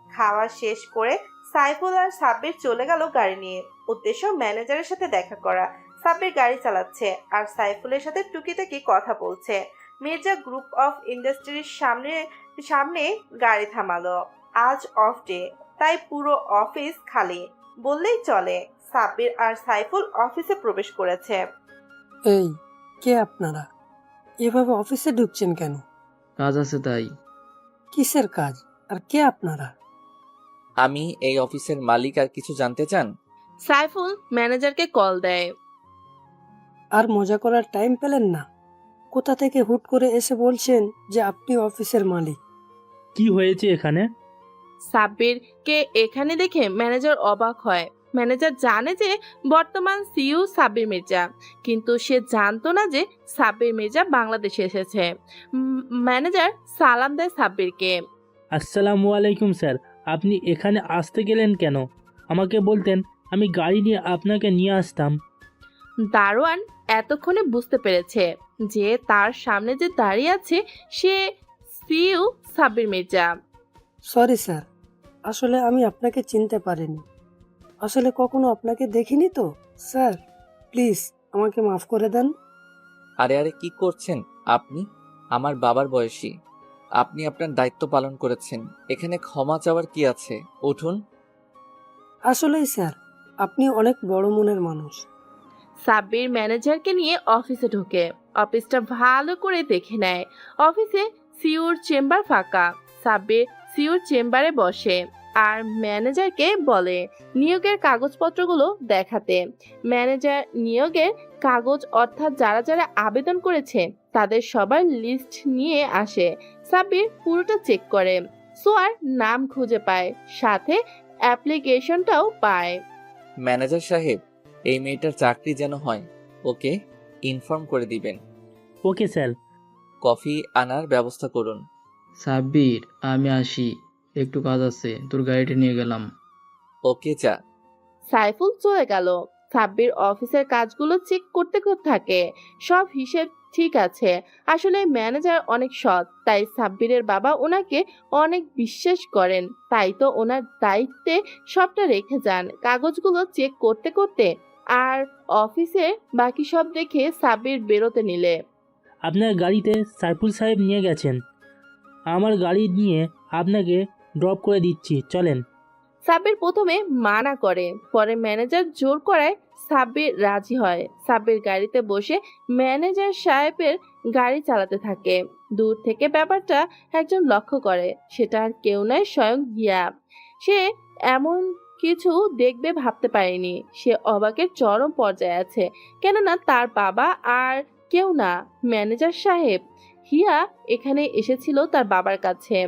খাওয়া শেষ করে সাইফুল আর সাব্বির চলে গেল গাড়ি নিয়ে। উদ্দেশ্য ম্যানেজারের সাথে দেখা করা। সাব্বির গাড়ি চালাচ্ছে আর সাইফুলের সাথে টুকিটাকি কথা বলছে। মির্জা গ্রুপ অফ ইন্ডাস্ট্রির সামনে গাড়ি থামালো। আজ অফ ডে, তাই পুরো অফিস খালি বললেই চলে। সাব্বির আর সাইফুল অফিসে প্রবেশ করেছে। এই, কে আপনারা? এভাবে অফিসে ঢুকছেন কেন? কাজ আছে তাই। কিসের কাজ, আর কে আপনারা? আমি এই অফিসের মালিক। আর কিছু জানতে চান? সাইফুল ম্যানেজারকে কল দেয়। আর মজা করার টাইম পেলেন না? কোথা থেকে হুট করে এসে বলছেন যে আপনি অফিসের মালিক? কি হয়েছে এখানে? সাব্বিরকে এখানে দেখে ম্যানেজার অবাক হয়। ম্যানেজার জানে যে বর্তমান সিইও সাব্বির মির্জা, কিন্তু সে জানতো না যে সাব্বির মির্জা বাংলাদেশে এসেছে। ম্যানেজার সালাম দেয় সাব্বিরকে। আসসালামু আলাইকুম স্যার, আপনি এখানে আসতে গেলেন কেন? আমাকে বলতেন, আমি গাড়ি নিয়ে আপনাকে নিয়ে আসতাম। দারোয়ান এতক্ষণে বুঝতে পেরেছে যে তার সামনে যে দাঁড়িয়ে আছে সে CEO Sabbir Mirza. Sorry sir, আসলে আমি আপনাকে চিনতে পারিনি। আসলে কখনো আপনাকে দেখিনি তো স্যার, প্লিজ আমাকে মাফ করে দেন। আরে আরে কি করছেন আপনি? আমার বাবার বয়সী। আপনি আপনার দায়িত্ব পালন করেছেন, এখানে ক্ষমা চাওয়ার কি আছে? উঠুন। আসলেই স্যার, আপনি অনেক বড় মনের মানুষ। সাব্বির ম্যানেজারকে নিয়ে অফিসে ঢোকে। অফিসটা ভালো করে দেখে নেয়। অফিসে সিইওর চেম্বার ফাঁকা। সাব্বির সিইওর চেম্বারে বসে আর ম্যানেজারকে বলে নিয়োগের কাগজপত্রগুলো দেখাতে। ম্যানেজার নিয়োগের কাগজ অর্থাৎ যারা যারা আবেদন করেছে তাদের সবার লিস্ট নিয়ে আসে। সাব্বির পুরোটা চেক করে, সোয়ার নাম খুঁজে পায়, সাথে অ্যাপ্লিকেশনটাও পায়। ম্যানেজার সাহেব, এই মেয়েটার চাকরি যেন হয়, ওকে ইনফর্ম করে দিবেন। Okay sir. কফি আনার ব্যবস্থা করুন। সাব্বির, আমি আসি, একটু কাজ আছে, তোর গাড়িটা নিয়ে গেলাম। ওকে যা। সাইফুল চলে গেল। সাব্বির অফিসের কাজগুলো চেক করতে থাকে। সব হিসেব ঠিক আছে। আসলে ম্যানেজার অনেক সৎ, তাই সাব্বিরের বাবা ওনাকে অনেক বিশ্বাস করেন। তাই তো ওনার দায়িত্বে সবটা রেখে যান। কাগজগুলো চেক করতে আর অফিসে বাকি সব দেখে সাব্বির বেরোতে নিলে। আপনার গাড়িতে সাইফুল সাহেব নিয়ে গেছেন, আমার গাড়ি নিয়ে আপনাকে ড্রপ করে দিচ্ছি, চলেন। সাব্বির প্রথমে মানা করে, পরে ম্যানেজার জোর করায় সাব্বির রাজি হয়। সাব্বির গাড়িতে বসে ম্যানেজার সাহেবের গাড়ি চালাতে থাকে। দূর থেকে ব্যাপারটা একজন লক্ষ্য করে, সেটা আর কেউ নয়, স্বয়ং হিয়া। সে এমন কিছু দেখবে ভাবতে পারেনি। সে অবাকের চরম পর্যায়ে আছে, কেননা তার বাবা আর কেউ না, ম্যানেজার সাহেব। হিয়া এখানে এসেছিল তার বাবার কাছে।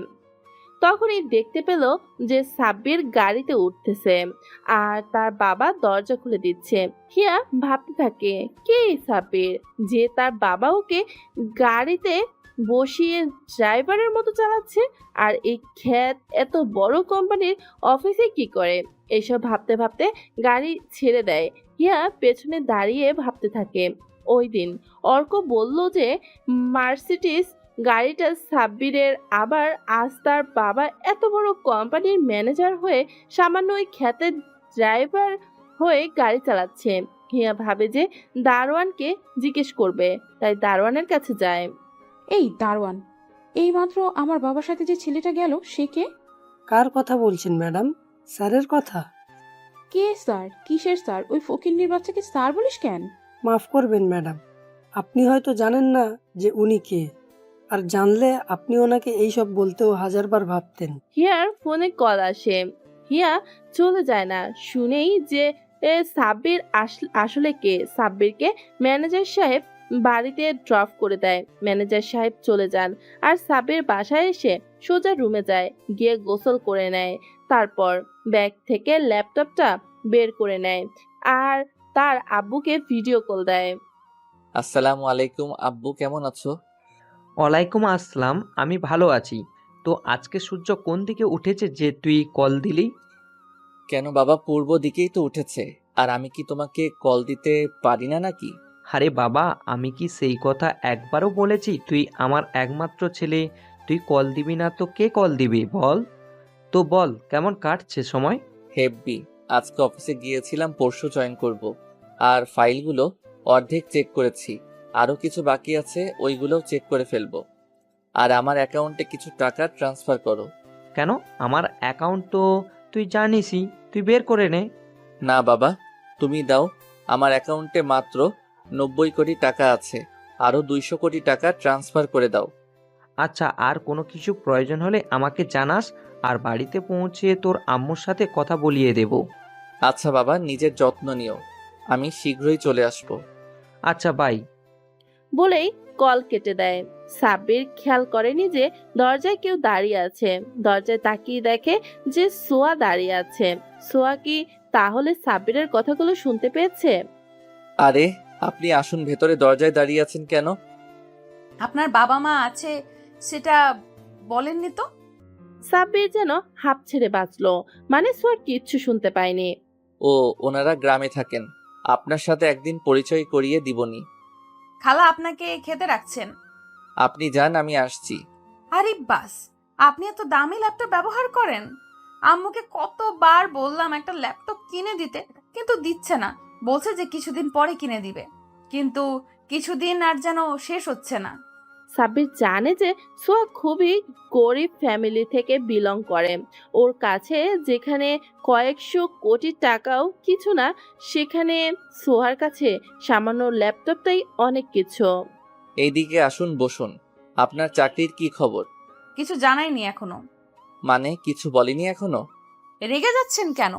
তখনই দেখতে পেল যে সাব্বির গাড়িতে উঠতেছে আর তার বাবা দরজা খুলে দিচ্ছে। হিয়া ভাবতে থাকে, কে এই সাব্বির যে তার বাবা ওকে গাড়িতে বসিয়ে ড্রাইভারের মতো চালাচ্ছে, আর এই খ্যাত এত বড় কোম্পানির অফিসে কি করে? এইসব ভাবতে ভাবতে গাড়ি ছেড়ে দেয়। হিয়া পেছনে দাঁড়িয়ে ভাবতে থাকে, ওই দিন অর্ক বলল যে মার্সিডিজ গাড়িটা সাব্বিরের, আবার আজ তার বাবা এত বড় কোম্পানির ম্যানেজার হয়ে সামান্য ওই খ্যাতের ড্রাইভার হয়ে গাড়ি চালাচ্ছে। হিয়া ভাবে যে দারোয়ানকে জিজ্ঞেস করবে, তাই দারোয়ানের কাছে যায়। এই দারোয়ান, এইমাত্র আমার বাবার সাথে যে ছেলেটা গেল সে কে? কার কথা বলছেন ম্যাডাম? স্যারের কথা? কে স্যার? কিসের স্যার? ওই ফকিন্নির বাচ্চাকে স্যার বলিস কেন? মাফ করবেন ম্যাডাম, আপনি হয়তো জানেন না যে উনি কে, আর জানলে আপনি ওনাকে এইসব বলতেও হাজারবার ভাবতেন। হিয়ার ফোনে কল আসে। হিয়া চলে যায় না শুনেই যে সাব্বির আসলে কে। সাব্বিরকে ম্যানেজার সাহেব বাড়িতে ড্রপ করে দেয়। ম্যানেজার সাহেব চলে যান আর সাব্বির বাসায় এসে সোজা রুমে যায়, গিয়ে গোসল করে নেয়। তারপর ব্যাগ থেকে ল্যাপটপটা বের করে নেয় আর তার আব্বুকে ভিডিও কল দেয়। আসসালামু আলাইকুম আব্বু, কেমন আছো? ওয়ালাইকুম আসসালাম, আমি ভালো আছি। তো আজকে সূর্য কোন দিকে উঠেছে যে তুই কল দিলি? কেন বাবা, পূর্ব দিকেই তো উঠেছে। আর আমি কি তোমাকে কল দিতে পারি না নাকি? আরে বাবা, আমি কি সেই কথা একবারও বলেছি তুই আমার একমাত্র ছেলে, তুই কল দিবি না তো কে কল দিবি বল? তো বল, কেমন কাটছে সময়? হেব্বি। আজকে অফিসে গিয়েছিলাম, পরশু জয়েন করব। আর ফাইলগুলো অর্ধেক চেক করেছি, আরও কিছু বাকি আছে, ওইগুলোও চেক করে ফেলবো। আর আমার অ্যাকাউন্টে কিছু টাকা ট্রান্সফার করো। কেন? আমার অ্যাকাউন্ট তো তুই জানিসই, তুই বের করে নে। না বাবা, তুমি দাও। আমার অ্যাকাউন্টে মাত্র 90 কোটি টাকা আছে, আরও 200 কোটি টাকা ট্রান্সফার করে দাও। আচ্ছা, আর কোনো কিছু প্রয়োজন হলে আমাকে জানাস, আর বাড়িতে পৌঁছে তোর আম্মুর সাথে কথা বলিয়ে দেব। আচ্ছা বাবা, নিজের যত্ন নিও, আমি শীঘ্রই চলে আসবো। আচ্ছা বাই। বলেই কল কেটে দেয়। সাব্বির খেয়াল করেনি যে দরজায় কেউ দাঁড়িয়ে আছে। দরজায় তাকিয়ে দেখে যে সোয়া দাঁড়িয়ে আছে। সোয়া কি তাহলে সাব্বিরের কথাগুলো শুনতে পেয়েছে? আরে আপনি আসুন ভেতরে, দরজায় দাঁড়িয়ে আছেন কেন? আপনার বাবা মা আছে সেটা বলেননি তো? সাব্বির যেন হাঁপ ছেড়ে বাঁচলো, মানে সোয়া কিচ্ছু শুনতে পায়নি। ও, ওনারা গ্রামে থাকেন, আপনার সাথে একদিন পরিচয় করিয়ে দিবনি। খালা আপনাকে খেতে রাখছেন। আপনি যান, আমি আসছি। আরে বাস, আপনি এত দামি ল্যাপটপ ব্যবহার করেন? আম্মুকে কতবার বললাম একটা ল্যাপটপ কিনে দিতে, কিন্তু দিচ্ছে না। বলছে যে কিছুদিন পরে কিনে দিবে, কিন্তু কিছুদিন আর যেন শেষ হচ্ছে না। সাব্বির জানে যে সোয়া খুবই গরিব ফ্যামিলি থেকে বিলং করে। ওর কাছে যেখানে কয়েকশো কোটি টাকাও কিছু না, সেখানে সোহার কাছে সামান্য ল্যাপটপটাই অনেক কিছু। এইদিকে আসুন, বসুন। আপনার চাকরির কি খবর? কিছু জানাইনি এখনো। মানে কিছু বলেনি এখনো? রেগে যাচ্ছেন কেন?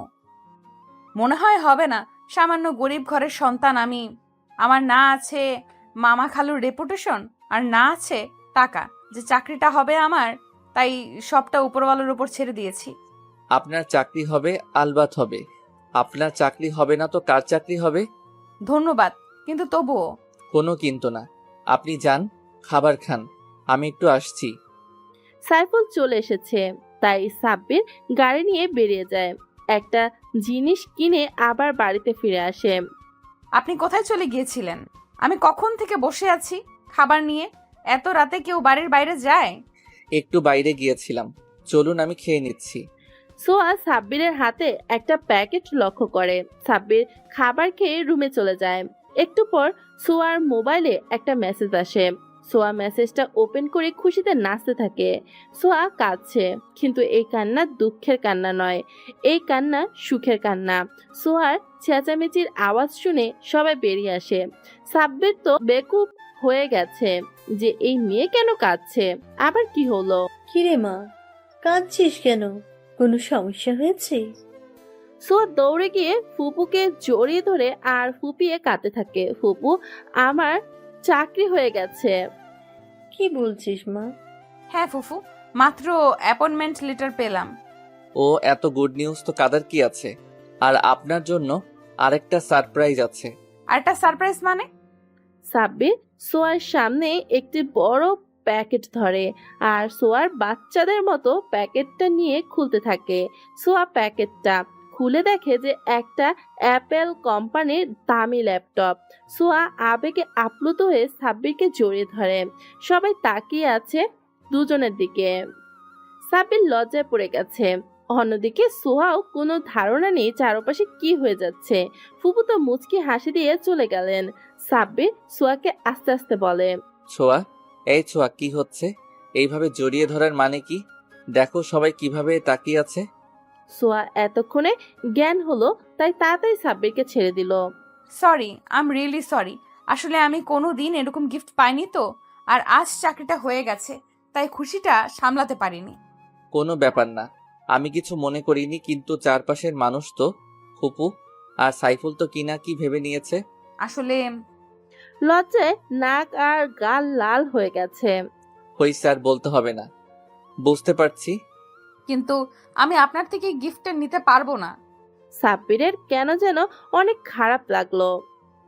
মনে হয় হবে না? সামান্য গরিব ঘরের সন্তান আমি। আমার না আছে মামা খালুর রেপুটেশন, আর না আছে টাকা যে চাকরিটা হবে আমার, তাই সবটা উপরওয়ালার উপর ছেড়ে দিয়েছি। আপনার চাকরি হবে, আলবাত হবে। আপনার চাকরি হবে না তো কার চাকরি হবে? ধন্যবাদ, কিন্তু তবুও। কোনো কিন্তু না, আপনি যান, খাবার খান, আমি একটু আসছি। সাইফুল চলে এসেছে, তাই সাব্বির গাড়ি নিয়ে বেরিয়ে যায়। একটা জিনিস কিনে আবার বাড়িতে ফিরে আসে। আপনি কোথায় চলে গিয়েছিলেন? আমি কখন থেকে বসে আছি খাবার নিয়ে। এত রাতে কেউ বাড়ির বাইরে যায়? একটু বাইরে গিয়েছিলাম, চলুন আমি খেয়ে নিচ্ছি। সোয়া সাব্বিরের হাতে একটা প্যাকেট লক্ষ্য করে। সাব্বির খাবার খেয়ে রুমে চলে যায়। একটু পর সোয়ার মোবাইলে একটা মেসেজ আসে। সোয়া মেসেজটা ওপেন করে খুশিতে নাচতে থাকে। সোয়া কাঁদছে, কিন্তু এই কান্না দুঃখের কান্না নয়, এই কান্না সুখের কান্না। সোয়ার চেঁচামেচির আওয়াজ শুনে সবাই বেরিয়ে আসে। সাব্বির তো বেকুব হয়ে গেছে যে এই মেয়ে কেন কাঁদছে, আবার কি হলো? কিরে মা, কাঁদছিস কেন? কোনো সমস্যা হয়েছে? সোয়া দৌড়ে গিয়ে ফুপুকে জড়িয়ে ধরে আর ফুপিয়ে কাঁদতে থাকে। ফুপু, আমার চাকরি হয়ে গেছে। কি বলছিস মা? হ্যাঁ ফুফু, মাত্র অ্যাপয়েন্টমেন্ট লেটার পেলাম। ও এত গুড নিউজ তো কাদার কি আছে? আর আপনার জন্য আরেকটা সারপ্রাইজ আছে। আরেকটা সারপ্রাইজ মানে? সাব্বির সোয়ার সামনে একটি বড় প্যাকেট ধরে আর সোয়ার বাচ্চাদের মতো প্যাকেটটা নিয়ে খুলতে থাকে। সোয়া প্যাকেটটা খুলে দেখে যে একটা অ্যাপেল কোম্পানির দামি ল্যাপটপ। সোয়া আবেগে আপ্লুত হয়ে সাব্বিরকে জড়িয়ে ধরে। সবাই তাকিয়ে আছে দুজনের দিকে। সাব্বির লজ্জায় পড়ে গেছে। অন্যদিকে সোহাও কোনো ধারণা নেই চারপাশে কি হয়ে যাচ্ছে। ফুপু তো মুচকি হাসি দিয়ে চলে গেলেন। সাব্বির সোয়াকে আস্তে আস্তে বলে, ছোঁয়া, এই ছোঁয়া, কি হচ্ছে? এইভাবে জড়িয়ে ধরার মানে কি? দেখো সবাই কিভাবে তাকিয়ে আছে। সোয়া এতক্ষণে জ্ঞান হলো, তাই তাড়াতাড়ি সাব্বিরকে ছেড়ে দিল। Sorry, I am really sorry. আসলে আমি কোনো দিন এরকম গিফট পাইনি তো, আর আজ চাকরিটা হয়ে গেছে, তাই খুশিটা সামলাতে পারিনি। কোনো ব্যাপার না, আমি কিছু মনে করিনি, কিন্তু চারপাশের মানুষ তো, ফুপু আর সাইফুল তো কি না কি ভেবে নিয়েছে। আসলে লজ্জায় নাক আর গাল লাল হয়ে গেছে। হইছে, আর বলতে হবে না, বুঝতে পারছি। কিন্তু আমি আপনার থেকে গিফটটা নিতে পারবো না। সাব্বিরের কেন যেন অনেক খারাপ লাগলো।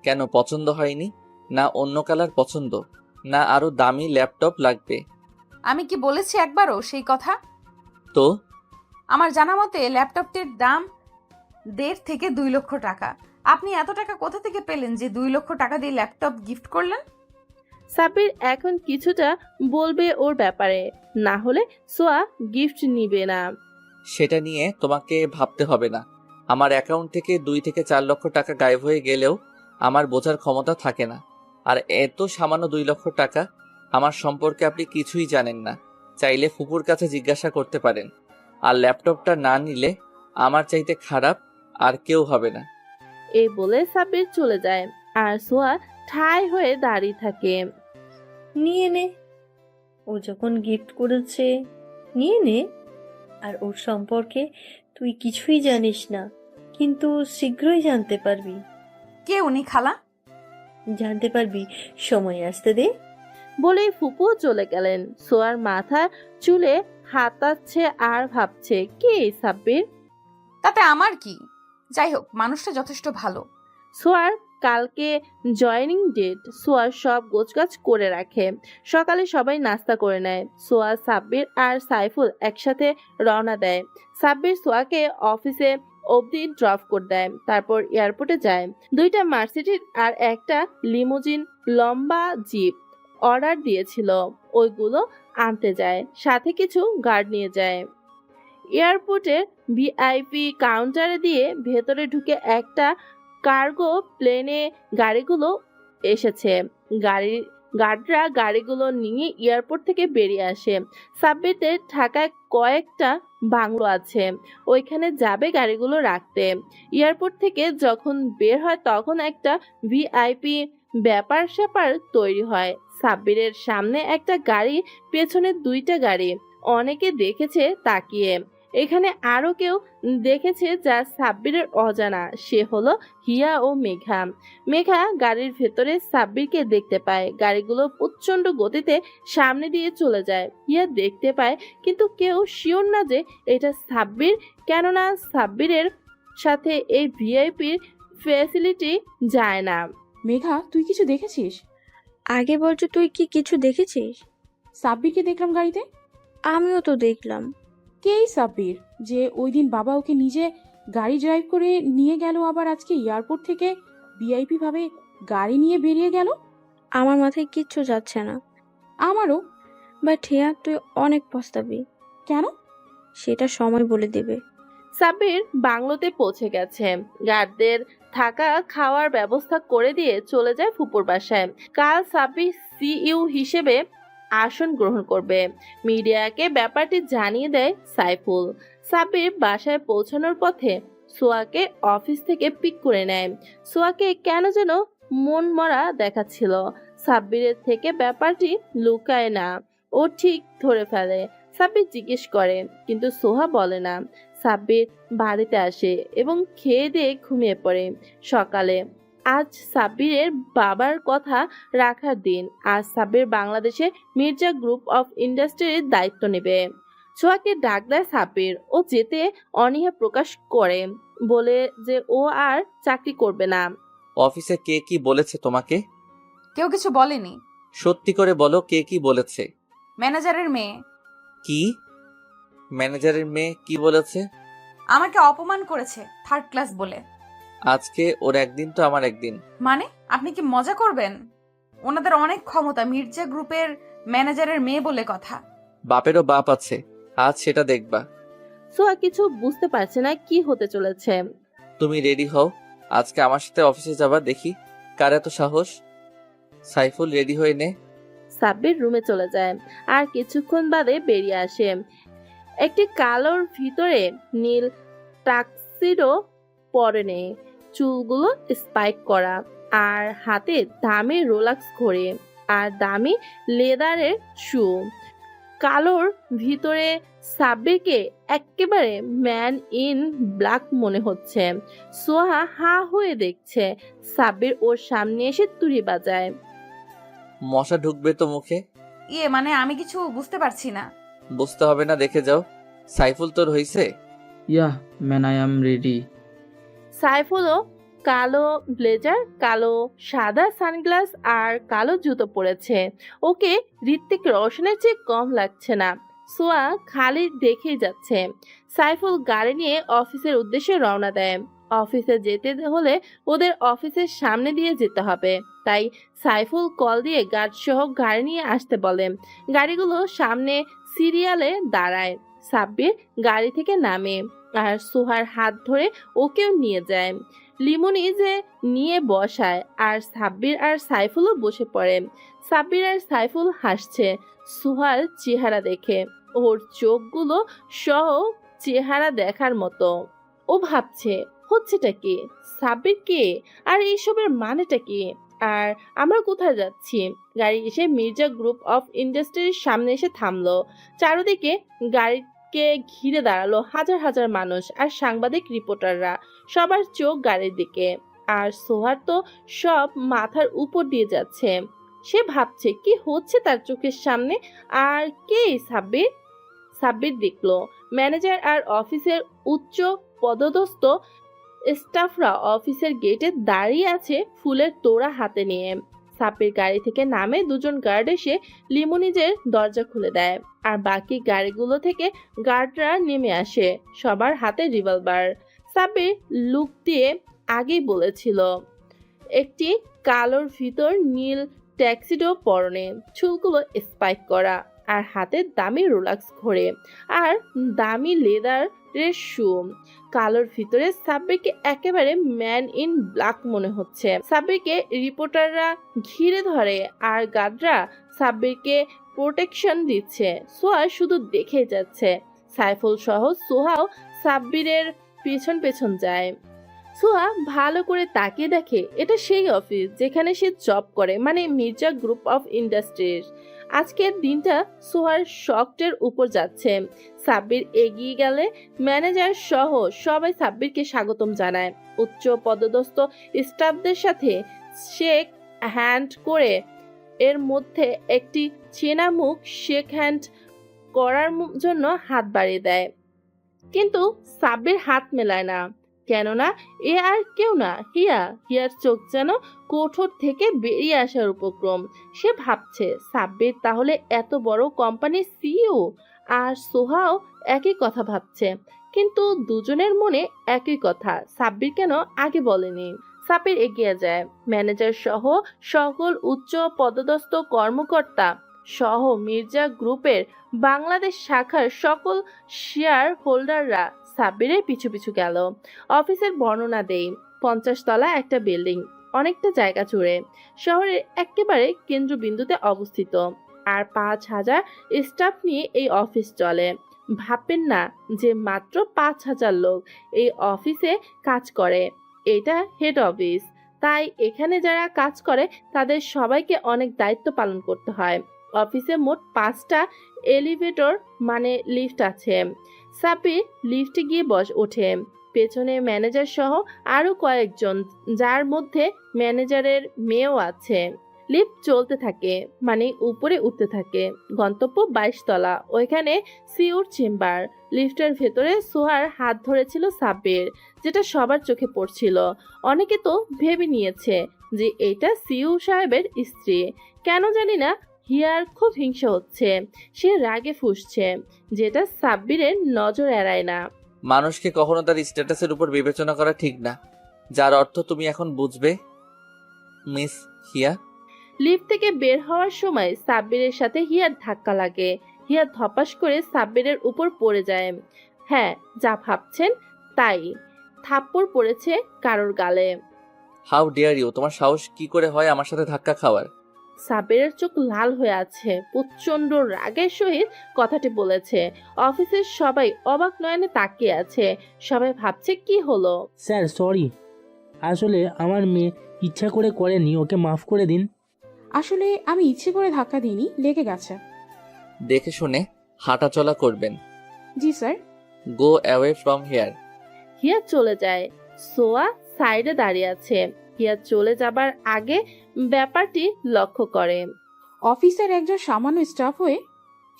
কেন, পছন্দ হয়নি? না অন্য কালার পছন্দ? না আরো দামি ল্যাপটপ লাগবে? আমি কি বলেছি একবারও সেই কথা? তো আমার জানা মতে ল্যাপটপটির দাম 1.5 থেকে 2 লক্ষ টাকা। আপনি এত টাকা কোথা থেকে পেলেন যে 2 লক্ষ টাকা দিয়ে ল্যাপটপ গিফট করলেন? সাব্বির এখন কিছুটা বলবে ওর ব্যাপারে, না হলে সোয়া গিফট নিবে না। সেটা নিয়ে তোমাকে ভাবতে হবে না। আমার অ্যাকাউন্ট থেকে 2 থেকে 4 লক্ষ টাকা গায়েব হয়ে গেলেও আমার বোঝার ক্ষমতা থাকে না। আর এত সামান্য 2 লক্ষ টাকা, আমার সম্পর্কে আপনি কিছুই জানেন না। চাইলে ফুপুর কাছে জিজ্ঞাসা করতে পারেন। আর ল্যাপটপটা না নিলে আমার চাইতে খারাপ আর কেউ হবে না। এই বলে সাব্বির চলে যায় আর সোয়া ঠায় হয়ে দাঁড়িয়ে থাকে। নিয়ে নে, ও যখন গিফট করেছে নিয়ে নে। আর ওর সম্পর্কে তুই কিছুই জানিস না, কিন্তু শীঘ্রই জানতে পারবি। কে উনি খালা? জানতে পারবি, সময় আসতে দে। বলে ফুপু চলে গেলেন। সোয়ার মাথা চুলে হাতাচ্ছে আর ভাবছে, কে এই সাব্বির? তাতে আমার কি? যাই হোক, মানুষটা যথেষ্ট ভালো। সোয়ার কালকে জয়েনিং ডেট। সোয়ার সব গোছগাছ করে রাখে। সকালে সবাই নাস্তা করে নেয়। সোয়া, সাব্বির আর সাইফুল একসাথে রওনা দেয়। সাব্বির সোয়াকে অফিসে অবধি ড্রপ করে দেয়, তারপর এয়ারপোর্টে যায়। 2টা মার্সিডিজ আর একটা লিমুজিন লম্বা জিপ অর্ডার দিয়েছিল, ওইগুলো আনতে যায়, সাথে কিছু গার্ড নিয়ে যায়। এয়ারপোর্টের ভিআইপি কাউন্টারে দিয়ে ভেতরে ঢুকে একটা কার্গো প্লেনে গাড়িগুলো এসেছে। গার্ডরা গাড়িগুলো নিয়ে এয়ারপোর্ট থেকে বেরিয়ে আসে। সাব্বিরদের ঢাকায় কয়েকটা বাংলো আছে, ওইখানে যাবে গাড়িগুলো রাখতে। এয়ারপোর্ট থেকে যখন বের হয় তখন একটা ভিআইপি ব্যাপার স্যাপার তৈরি হয়। সাব্বিরের সামনে একটা গাড়ি, পেছনে 2টা গাড়ি। অনেকে দেখেছে তাকিয়ে। এখানে আরো কেউ দেখেছে যা সাব্বিরের অজানা, সে হলো হিয়া ও মেঘা। মেঘা গাড়ির ভেতরে সাব্বিরকে দেখতে পায়। গাড়িগুলো প্রচন্ড গতিতে সামনে দিয়ে চলে যায়। হিয়া দেখতে পায়, কিন্তু কেউ শিওর না যে এটা সাব্বির, কেননা সাব্বিরের সাথে এই ভিআইপির ফ্যাসিলিটি যায় না। মেঘা, তুই কিছু দেখেছিস? আগে বলছো, তুই কি কিছু দেখেছিস? সাব্বিরকে দেখলাম গাড়িতে। আমিও তো দেখলাম। কে এই সাব্বির যে ওই দিন বাবা ওকে নিজে গাড়ি ড্রাইভ করে নিয়ে গেল, আবার আজকে এয়ারপোর্ট থেকে ভিআইপি ভাবে গাড়ি নিয়ে বেরিয়ে গেল? আমার মাথায় কিচ্ছু যাচ্ছে না। আমারও। বাট হিয়া, তুই অনেক পস্তাবি। কেন? সেটা সময় বলে দেবে। সাব্বির বাংলোতে পৌঁছে গেছে। গার্ডদের থাকা খাওয়ার ব্যবস্থা করে দিয়ে চলে যায় ফুপুর বাসায়। কাল সাব্বির সিইউ হিসেবে আসন গ্রহণ করবে। মিডিয়াকে ব্যাপারটি জানিয়ে দেয় সাইফুল। সাব্বির বাসায় পৌঁছানোর পথে সোয়াকে অফিস থেকে পিক করে নেয়। সোয়াকে কেন যেন মন মরা দেখাচ্ছিল। সাব্বিরের থেকে ব্যাপারটি লুকায় না, ও ঠিক ধরে ফেলে। সাব্বির জিজ্ঞেস করে, কিন্তু সোহা বলে না। সাব্বির বাড়িতে আসে এবং খেয়ে দিয়ে ঘুমিয়ে পড়ে। সকালে আজ সাব্বিরের বাবার কথা রাখার দিন। আজ সাব্বির বাংলাদেশে মির্জা গ্রুপ অফ ইন্ডাস্ট্রির দায়িত্ব নেবে। সোহাকে ডাক দেয় সাব্বির। ও যেতে অনীহা প্রকাশ করে, বলে যে ও আর চাকরি করবে না। অফিসে কে কি বলেছে তোমাকে? কেউ কিছু বলেনি। সত্যি করে বলো, কে কি বলেছে? ম্যানেজারের মেয়ে। কি? ম্যানেজারের মেয়ে কি বলেছে? আমাকে অপমান করেছে থার্ড ক্লাস বলে। আজকে ওর একদিন তো আমার একদিন। মানে আপনি কি মজা করবেন? ওনাদের অনেক ক্ষমতা, মির্জা গ্রুপের ম্যানেজারের মেয়ে বলে কথা। বাপেরও বাপ আছে, আজ সেটা দেখবা। সোহা কিছু বুঝতে পারছে না কি হতে চলেছে। তুমি রেডি হও, আজকে আমার সাথে অফিসে যাবা। দেখি কার এত সাহস। সাইফুল রেডি হয়ে নে। সাব্বির রুমে চলে যায় আর কিছুক্ষণ বাদে বেরিয়ে আসে। একটি কালোর ভিতরে নীল টাক্সিডো পরনে, চুলগুলো স্পাইক করা, আর হাতে দামি রোলাক্স ঘড়ি আর দামি লেদারের শু। কালোর ভিতরে সাব্বিরকে একেবারে ম্যান ইন ব্ল্যাক মনে হচ্ছে। সোহা হা হয়ে দেখছে। সাব্বির ওর সামনে এসে তুড়ি বাজায়। মশা ঢুকবে তো মুখে। মানে আমি কিছু বুঝতে পারছি না। বুঝতে হবে না, দেখে যাও। সাইফুল তোর হইছে? Yeah man, I am ready. সাইফুলও কালো ব্লেজার, কালো সাদা সানগ্লাস আর কালো জুতো পরেছে। ওকে ঋত্বিক রোশনের চেয়ে কম লাগছে না। সোয়া খালি দেখেই যাচ্ছে। সাইফুল গাড়ি নিয়ে অফিসের উদ্দেশ্যে রওনা দেয়। অফিসে যেতে হলে ওদের অফিসের সামনে দিয়ে যেতে হবে, তাই সাইফুল কল দিয়ে গার্ড সহ গাড়ি নিয়ে আসতে বলে। গাড়িগুলো সামনে সিরিয়ালে দাঁড়ায়। সাব্বির গাড়ি থেকে নামে আর সোহার হাত ধরে ওকেও নিয়ে যায়। লিমোনিজে নিয়ে বসায় আর সাব্বির আর সাইফুলও বসে পড়ে। সাব্বির আর সাইফুল হাসছে সোহার চেহারা দেখে। ওর চোখগুলো সহ চেহারা দেখার মতো। ও ভাবছে হচ্ছেটা কি, সাব্বির কে, আর এইসবের মানেটা কি, আর আমরা কোথায় যাচ্ছি। গাড়ি এসে মির্জা গ্রুপ অফ ইন্ডাস্ট্রির সামনে এসে থামলো। চারদিকে গাড়িকে ঘিরে দাঁড়ালো হাজার হাজার মানুষ আর সাংবাদিক রিপোর্টাররা। সবার চোখ গাড়ির দিকে। আর সোহার তো সব মাথার উপর দিয়ে যাচ্ছে। সে ভাবছে কি হচ্ছে তার চোখের সামনে। আর কে সাব্বির? সাব্বির দেখলো ম্যানেজার আর অফিসের উচ্চ পদস্থ স্টাফরা অফিসের গেটে দাঁড়িয়ে আছে ফুলের তোড়া হাতে নিয়ে। সাব্বির গাড়ি থেকে নামে দুজন গার্ড এসে লিমোনিজের দরজা খুলে দেয় আর বাকি গাড়িগুলো থেকে গার্ডরা নেমে আসে, সবার হাতে রিভলভার। সাব্বির লুক দিয়ে আগেই বলেছিল। একটি কালোর ভিতর নীল ট্যাক্সিডো পরনে, চুলগুলো স্পাইক করা আর হাতে দামি রোলাক্স ঘড়ি আর দামি লেদারের শু। কালোর ভিতরে সাব্বিরকে একেবারে ম্যান ইন ব্ল্যাক মনে হচ্ছে। সাব্বিরকে রিপোর্টাররা ঘিরে ধরে আর গার্ডরা সাব্বিরকে প্রোটেকশন দিচ্ছে। সোহা শুধু দেখে যাচ্ছে। সাইফুল সহ সোহাও সাব্বিরের পেছন পেছন যায়। সোহা ভালো করে তাকিয়ে দেখে এটা সেই অফিস যেখানে সে জব করে, মানে মির্জা গ্রুপ অফ ইন্ডাস্ট্রিজ। আজকের দিনটা সোহার শক্টের উপর যাচ্ছে। সাব্বির এগিয়ে গেলে ম্যানেজার সহ সবাই সাব্বিরকে স্বাগতম জানায়। উচ্চ পদস্থ স্টাফদের সাথে শেক হ্যান্ড করে এর মধ্যে একটি চেনা মুখ শেক হ্যান্ড করার জন্য হাত বাড়িয়ে দেয়, কিন্তু সাব্বির হাত মেলায় না। কেননা এ আর কেউ না, হিয়ার চোখ যেন কোঠর থেকে বেরিয়ে আসার উপক্রম। সে ভাবছে সাব্বির তাহলে এত বড় কোম্পানির সিইও। আর সোহাও একই কথা ভাবছে, কিন্তু দুজনের মনে একই কথা সাব্বির কেন আগে বলেনি। সাব্বির এগিয়ে যায়। ম্যানেজার সহ সকল উচ্চ পদস্থ কর্মকর্তা সহ মির্জা গ্রুপের বাংলাদেশ শাখার সকল শেয়ার হোল্ডাররা সাব্বিরের পিছু পিছু গেল। অফিসের বর্ণনা দেই। 50 তলা একটা বিল্ডিং, অনেকটা জায়গা জুড়ে, শহরের একেবারে কেন্দ্রবিন্দুতে অবস্থিত। আর 5000 স্টাফ নিয়ে এই অফিস চলে। ভাববেন না যে মাত্র 5000 লোক এই অফিসে কাজ করে। এটা হেড অফিস, তাই এখানে যারা কাজ করে তাদের সবাইকে অনেক দায়িত্ব পালন করতে হয়। অফিসে মোট 5টা এলিভেটর মানে লিফট আছে। সাব্বির লিফটে গিয়ে ওঠে। পেছনে ম্যানেজার সহ আরো কয়েকজন, যার মধ্যে ম্যানেজারের মেয়েও আছে। লিফট চলতে থাকে, মানে উপরে উঠতে থাকে। গন্তব্য 22 তলা। ওইখানে সিউর চেম্বার। লিফটের ভেতরে সোহার হাত ধরেছিল সাব্বির, যেটা সবার চোখে পড়ছিল। অনেকে তো ভেবে নিয়েছে যে এটা সিউ সাহেবের স্ত্রী। কেন জানি না হিয়ার খুব হিংসা হচ্ছে। সে রাগে ফুঁসছে, যেটা সাব্বিরের নজর এড়ায় না। মানুষকে কখনো তার স্ট্যাটাসের উপর বিবেচনা করা ঠিক না, যার অর্থ তুমি এখন বুঝবে মিস হিয়া। লিফট থেকে বের হওয়ার সময় সাব্বিরের সাথে হিয়ার ধাক্কা লাগে। হিয়া ধপাস করে সাব্বিরের উপর পড়ে যায়। হ্যাঁ, যা ভাবছেন তাই। থাপ্পড় পড়েছে কারোর গালে। হাউ ডেয়ার ইউ, তোমার সাহস কি করে হয় আমার সাথে ধাক্কা খাওয়ার? সাব্বিরের চোখ লাল হয়ে আছে। প্রচন্ড রাগের সহিত কথাটি বলেছে। অফিসের সবাই অবাক নয়নে তাকিয়ে আছে। সবাই ভাবছে কি হলো। স্যার সরি, আসলে আমার মেয়ে ইচ্ছা করে করেনি, ওকে মাফ করে দিন। আসলে আমি ইচ্ছে করে ধাক্কা দিইনি, লেগে গেছে। দেখে শুনে হাঁটাচলা করবেন। জি sir. Go away from here. Hiya চলে যায়। সোয়া সাইডে দাঁড়িয়ে আছে। হিয়া চলে যাবার আগে ব্যাপারটি লক্ষ্য করে। অফিসের একজন সামান্য স্টাফ হয়ে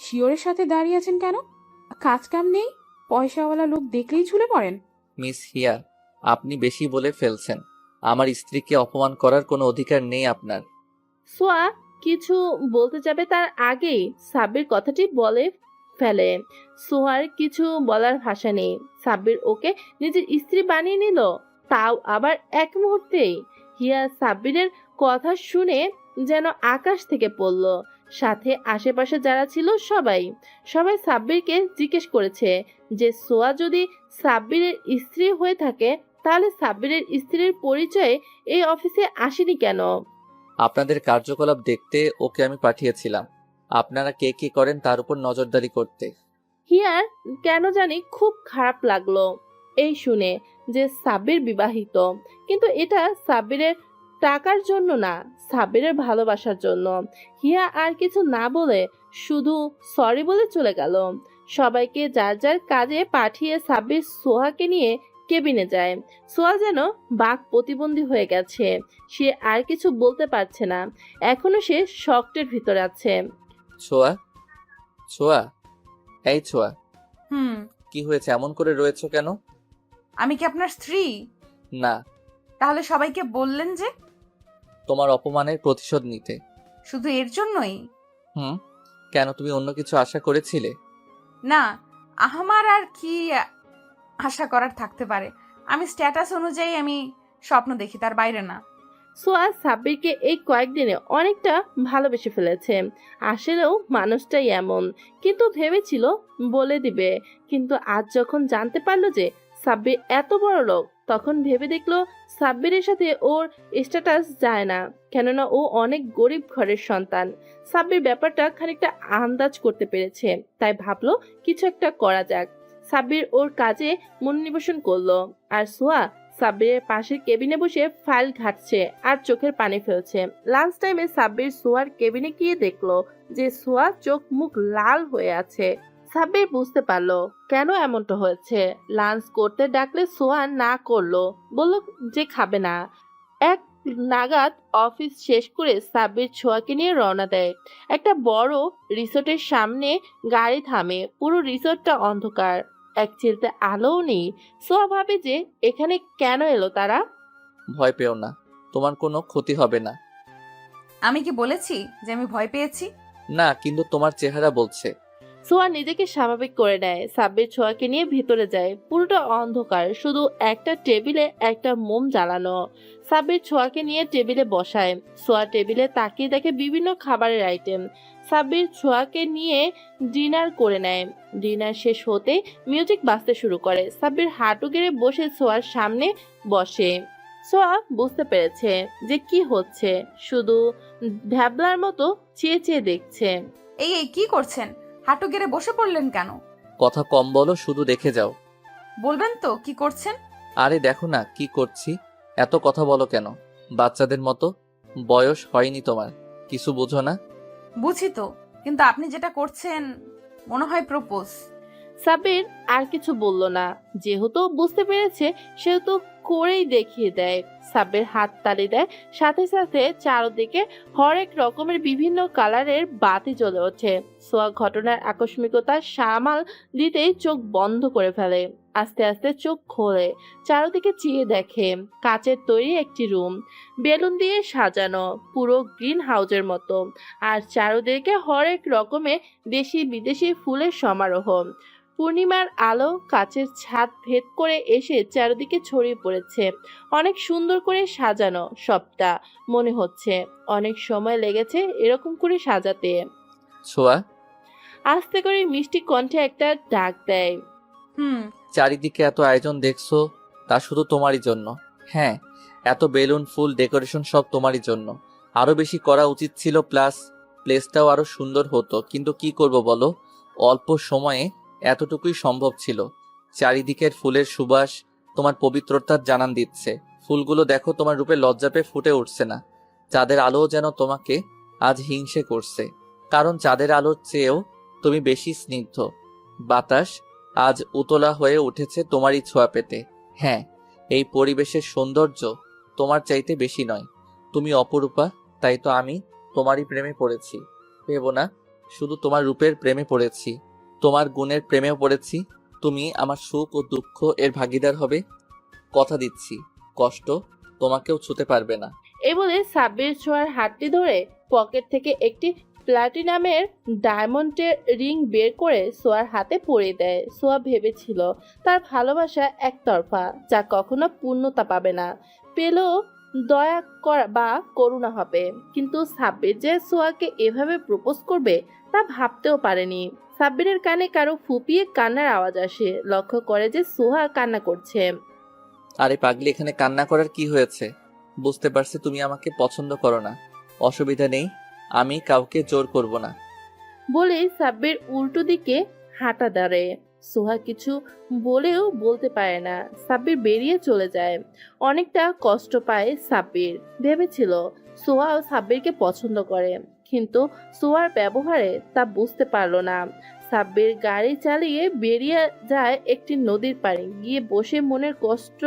শিওরের সাথে দাঁড়িয়ে আছেন কেন? কাজ কাম নেই, পয়সাওয়ালা লোক দেখলেই ঝুলে পড়েন। মিস হিয়া, আপনি বেশি বলে ফেলছেন। আমার স্ত্রীকে অপমান করার কোনো অধিকার নেই আপনার। সোয়া কিছু বলতে যাবে তার আগেই সাব্বির কথাটি বলে ফেলে। সোয়ার কিছু বলার ভাষা নেই। সাব্বির ওকে নিজের স্ত্রী বানিয়ে নিল, তাও আবার এক মুহূর্তেই। হিয়া সাব্বিরের কথা শুনে যেন আকাশ থেকে পড়ল। সাথে আশেপাশে যারা ছিল সবাই সাব্বিরকে জিজ্ঞেস করেছে যে সোয়া যদি সাব্বিরের স্ত্রী হয়ে থাকে, তাহলে সাব্বিরের স্ত্রীর পরিচয়ে এই অফিসে আসেনি কেন? আপনাদের কার্যকলাপ দেখতে ওকে আমি পাঠিয়েছিলাম, আপনারা কে কি করেন তার উপর নজরদারি করতে। হিয়ার কেন জানি খুব খারাপ লাগলো এই শুনে যে সাব্বির বিবাহিত, কিন্তু এটা সাব্বিরের টাকার জন্য না, সাব্বিরের ভালোবাসার জন্য। হিয়া আর কিছু না বলে শুধু সরি বলে চলে গেল। সবাইকে যার যার কাজে পাঠিয়ে সাব্বির সোহাকে নিয়ে কেবিনে যায়। সোহা যেন বাক প্রতিবন্ধী হয়ে গেছে। সে আর কিছু বলতে পারছে না। এখনো সে শক্টের ভিতর আছে। ছোয়া, ছোয়া, এই ছোয়া, হুম। কি হয়েছে, এমন করে রয়েছো কেন? আমি কি আপনার স্ত্রী? না। তাহলে সবাইকে বললেন যে? তোমার অপমানের প্রতিশোধ নিতে। শুধু এর জন্যই? কেন, তুমি অন্য কিছু আশা করেছিলে? না, আমার আর কি আশা করার থাকতে পারে? আমি স্ট্যাটাস অনুযায়ী আমি স্বপ্ন দেখি, তার বাইরে না। সোয়া সাব্বিরকে এই কয়েকদিনে অনেকটা ভালোবেসে ফেলেছে। আসলেও মানুষটাই এমন। কিন্তু ভেবেছিল বলে দিবে, কিন্তু আজ যখন জানতে পারলো যে সাব্বির এত বড় লোক, তখন ভেবে দেখলো সাব্বিরের সাথে ওর স্ট্যাটাস যায় না, কেননা ও অনেক গরিব ঘরের সন্তান। সাব্বির ব্যাপারটা খানিকটা আন্দাজ করতে পেরেছে, তাই ভাবলো কিছু একটা করা যাক। সাব্বির ওর কাজে মনোনিবেশন করলো, আর সোয়া সাব্বিরের পাশের কেবিনে বসে ফাইল ঘাটছে আর চোখের পানি ফেলছে। লাঞ্চ টাইমে সাব্বির সোয়ার কেবিনে গিয়ে দেখলো যে সোয়া চোখ মুখ লাল হয়ে আছে। সাব্বির বুঝতে পারলো কেন এমনটা হয়েছে। লাঞ্চ করতে ডাকলে সোয়া না করলো, বলল যে খাবে না। এক নাগাদ অফিস শেষ করে সাব্বির ছোঁয়াকে নিয়ে রওনা দেয়। একটা বড় রিসোর্টের সামনে গাড়ি থামে। পুরো রিসোর্টটা অন্ধকার, এক চিলতে আলোও নেই। সোয়া ভাবে যে এখানে কেন এলো তারা। ভয় পেও না, তোমার কোনো ক্ষতি হবে না। আমি কি বলেছি যে আমি ভয় পেয়েছি? না, কিন্তু তোমার চেহারা বলছে। সোয়া নিজেকে স্বাভাবিক করে নেয়। সাব্বির ছোঁয়াকে নিয়ে ভিতরে যায়। পুরোটা অন্ধকার, শুধু একটা টেবিলে একটা মোম জ্বালানো। সাব্বির ছোঁয়াকে নিয়ে টেবিলে বসায়। সোয়া টেবিলে তাকিয়ে দেখে বিভিন্ন খাবারের আইটেম। সাব্বির ছোঁয়াকে নিয়ে ডিনার করে নেয়। ডিনার শেষ হতে মিউজিক বাজতে শুরু করে। সাব্বির হাঁটু গেড়ে বসে সোয়ার সামনে বসে। সোয়া বুঝতে পেরেছে যে কি হচ্ছে, শুধু ভ্যাবলার মতো চেয়ে চেয়ে দেখছে। এই কি করছেন? হাঁটু গেড়ে বসে পড়লেন কেন? কথা কম বলো, শুধু দেখে যাও। বলবেন তো কি করছেন? আরে দেখো না কি করছি, এত কথা বলো কেন? বাচ্চাদের মতো। বয়স হয়নি তোমার, কিছু বুঝো না? বুঝি তো, কিন্তু আপনি যেটা করছেন মনে হয় প্রপোজ। সাব্বির আর কিছু বলল না, যেহেতু বুঝতে পেরেছে সেহেতু করেই দেখিয়ে দেয়। সাব্বির হাত তালি দেয়, সাথে সাথে চারদিকে হরেক রকমের বিভিন্ন কালারের বাতি জ্বলে ওঠে। সোয়া ঘটনার আকস্মিকতা সামাল দিতেই চোখ বন্ধ করে ফেলে। আস্তে আস্তে চোখ খোলে, চারদিকে চেয়ে দেখে কাচের তৈরি একটি রুম, বেলুন দিয়ে সাজানো, পুরো গ্রিন হাউসের মতো। আর চারদিকে হরেক রকমের দেশি বিদেশি ফুলের সমারোহ। পূর্ণিমার আলো কাচের ছাদ ভেদ করে এসে চারদিকে ছড়িয়ে পড়েছে। অনেক সুন্দর করে সাজানো সবটা, মনে হচ্ছে অনেক সময় লেগেছে এরকম করে সাজাতে। ছোঁয়া, আস্তে করে মিষ্টি কণ্ঠে একটা ডাক দেয়। চারিদিকে এত আয়োজন দেখছো, তা শুধু তোমারই জন্য। হ্যাঁ, এত বেলুন, ফুল, ডেকোরেশন সব তোমারই জন্য। আরো বেশি করা উচিত ছিল, প্লাস প্লেসটাও আরো সুন্দর হতো, কিন্তু কি করব বলো, অল্প সময়ে এতটুকুই সম্ভব ছিল। চারিদিকের ফুলের সুবাস তোমার পবিত্রতার জানান দিচ্ছে। ফুলগুলো দেখো, তোমার রূপে লজ্জা পেয়ে ফুটে উঠছে না। চাঁদের আলোও যেন তোমাকে আজ হিংসে করছে, কারণ চাঁদের আলোর চেয়েও তুমি বেশি স্নিগ্ধ। বাতাস আজ উতলা হয়ে উঠেছে তোমারই ছোঁয়া পেতে। হ্যাঁ, এই পরিবেশের সৌন্দর্য তোমার চাইতে বেশি নয়। তুমি অপরূপা, তাই তো আমি তোমারই প্রেমে পড়েছি। ভেবো না শুধু তোমার রূপের প্রেমে পড়েছি, তোমার গুণের প্রেমেও পড়েছি। তুমি আমার সুখ ও দুঃখ এর ভাগিদার হবে। কথা দিচ্ছি, কষ্ট তোমাকেও ছুতে পারবে না। এই বলে সাব্বির ছোঁয়ার হাতটি ধরে পকেট থেকে একটি প্লাটিনামের ডায়মন্ডের রিং বের করে সোয়ার হাতে পরিয়ে দেয়। সোয়া ভেবেছিল তার ভালোবাসা একতরফা, যা কখনো পূর্ণতা পাবে না। পেলেও দয়া করা বা করুণা হবে, কিন্তু সাব্বির যে সোয়াকে এভাবে প্রপোজ করবে তা ভাবতেও পারেনি। সাব্বিরের কানে কারো ফুপিয়ে কান্নার আওয়াজ আসে, লক্ষ্য করে যে সোহা কান্না করছে। আরে পাগলি, এখানে কান্না করার কি হয়েছে? বুঝতে পারছি তুমি আমাকে পছন্দ করো না, অসুবিধা নেই, আমি কাউকে জোর করব না। বলে সাব্বির উল্টো দিকে হাঁটা দাঁড়ে। সোহা কিছু বলেও বলতে পারে না, সাব্বির বেরিয়ে চলে যায়। অনেকটা কষ্ট পায় সাব্বির। ভেবেছিল সোহাও সাব্বিরকে পছন্দ করে, কিন্তু সোহার ব্যবহারে তা বুঝতে পারলো না। সাব্বির গাড়ি চালিয়ে বেরিয়ে যায় একটি নদীর পাড়ে, গিয়ে বসে মনের কষ্ট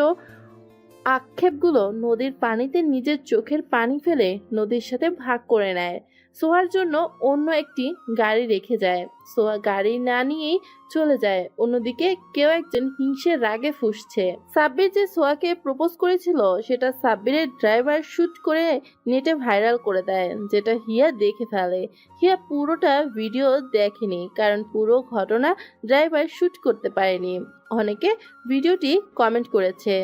আক্ষেপগুলো নদীর পানিতে নিজের চোখের পানি ফেলে নদীর সাথে ভাগ করে নেয়। সোহার জন্য অন্য একটি গাড়ি রেখে যায়। সোহা গাড়ি না নিয়েই চলে যায়। অন্যদিকে কেউ একজন হিংসের রাগে ফুঁসছে। সাব্বির যে সোহাকে প্রপোজ করেছিল সেটা সাব্বিরের ড্রাইভার শুট করে নেটে ভাইরাল করে দেয়, যেটা হিয়া দেখে ফেলে। হিয়া পুরোটা ভিডিও দেখেনি, কারণ পুরো ঘটনা ড্রাইভার শুট করতে পারেনি। অনেকে ভিডিওটি কমেন্ট করেছে,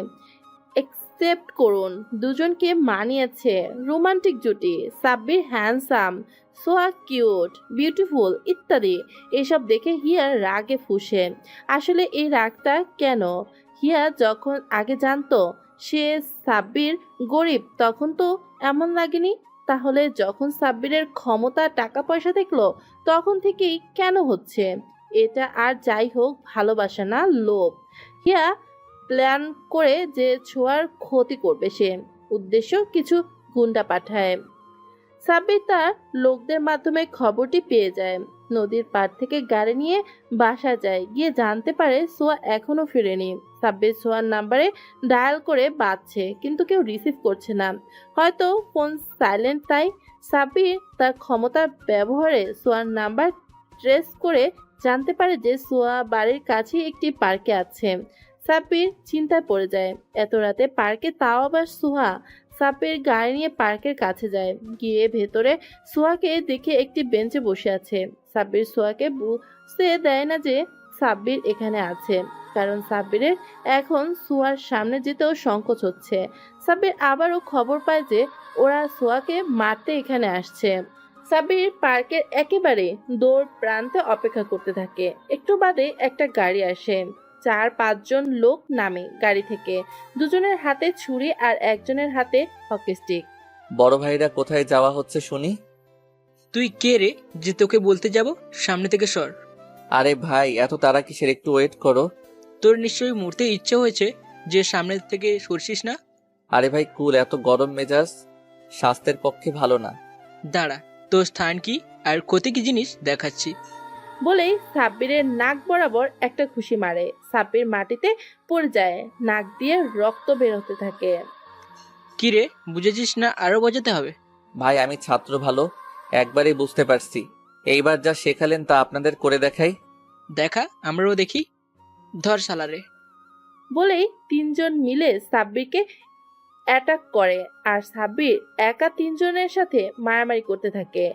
অ্যাকসেপ্ট করুন, দুজনকে মানিয়েছে, রোমান্টিক জুটি, সাব্বির হ্যান্ডসাম, সোয়া কিউট, বিউটিফুল ইত্যাদি। এসব দেখে হিয়া রাগে ফুঁসে। আসলে এই রাগটা কেন? হিয়া যখন আগে জানতো সে সাব্বির গরিব, তখন তো এমন লাগেনি। তাহলে যখন সাব্বিরের ক্ষমতা, টাকা পয়সা দেখলো, তখন থেকেই কেন হচ্ছে? এটা আর যাই হোক ভালোবাসা না, লোভ। হিয়া প্ল্যান করে যে ছোঁয়ার ক্ষতি করবে সে, উদ্দেশ্য কিছু গুন্ডা পাঠায়। সাব্বির তার লোকদের মাধ্যমে খবরটি পেয়ে যায়। নদীর পাড় থেকে গাড়ি নিয়ে বাসা যায়, গিয়ে জানতে পারে সোয়া এখনো ফিরেনি। সাব্বির সোয়ার নাম্বারে ডায়াল করে বাজছে, কিন্তু কেউ রিসিভ করছে না, হয়তো ফোন সাইলেন্ট। তাই সাব্বির তার ক্ষমতার ব্যবহারে সোয়ার নাম্বার ট্রেস করে জানতে পারে যে সোয়া বাড়ির কাছে একটি পার্কে আছে। সাব্বির চিন্তায় পড়ে যায়, এত রাতে পার্কে, তাও আবার সোহা। সাব্বির গাড়ি নিয়ে পার্কের কাছে যায়, গিয়ে ভেতরে সোহাকে দেখে একটি বেঞ্চে বসে আছে। সাব্বির সোহাকে বুঝতে দেয় না যে সাব্বির এখানে আছে, কারণ সাব্বিরের এখন সোহার সামনে যেতেও সংকোচ হচ্ছে। সাব্বির আবারও খবর পায় যে ওরা সোহাকে মারতে এখানে আসছে। সাব্বির পার্কের একেবারে দৌড় প্রান্তে অপেক্ষা করতে থাকে। একটু বাদে একটা গাড়ি আসে। 4-5 জন লোক নামে গাড়ি থেকে, দুজনের হাতে ছুরি আর একজনের হাতে হকি স্টিক। বড় ভাইরা কোথায় যাওয়া হচ্ছে শুনি? তুই কে রে যে তোকে বলতে যাব? সামনে থেকে সর। আরে ভাই, এত তারা কিসের, একটু ওয়েট করো। তোর নিশ্চয়ই মরতে ইচ্ছে হয়েছে যে সামনে থেকে সরছিস না। আরে ভাই কুল, এত গরম মেজাজ স্বাস্থ্যের পক্ষে ভালো না। দাঁড়া, তোর স্থান কি আর ক্ষতি কি জিনিস দেখাচ্ছি। বলেই সাব্বিরের নাক বরাবর একটা ঘুষি মারে। সাব্বির মাটিতে পড়ে যায়, নাক দিয়ে রক্ত বের হতে থাকে। কি রে, বুঝেছিস না আরো বোঝাতে হবে? ভাই আমি ছাত্র ভালো, একবারই বুঝতে পারছি। এইবার যা শেখালেন তা আপনাদের করে দেখাই। দেখা, আমরাও দেখি। ধর শালারে। বলেই তিনজন মিলে সাব্বিরকে অ্যাটাক করে আর সাব্বির একা তিনজনের সাথে মারামারি করতে থাকে।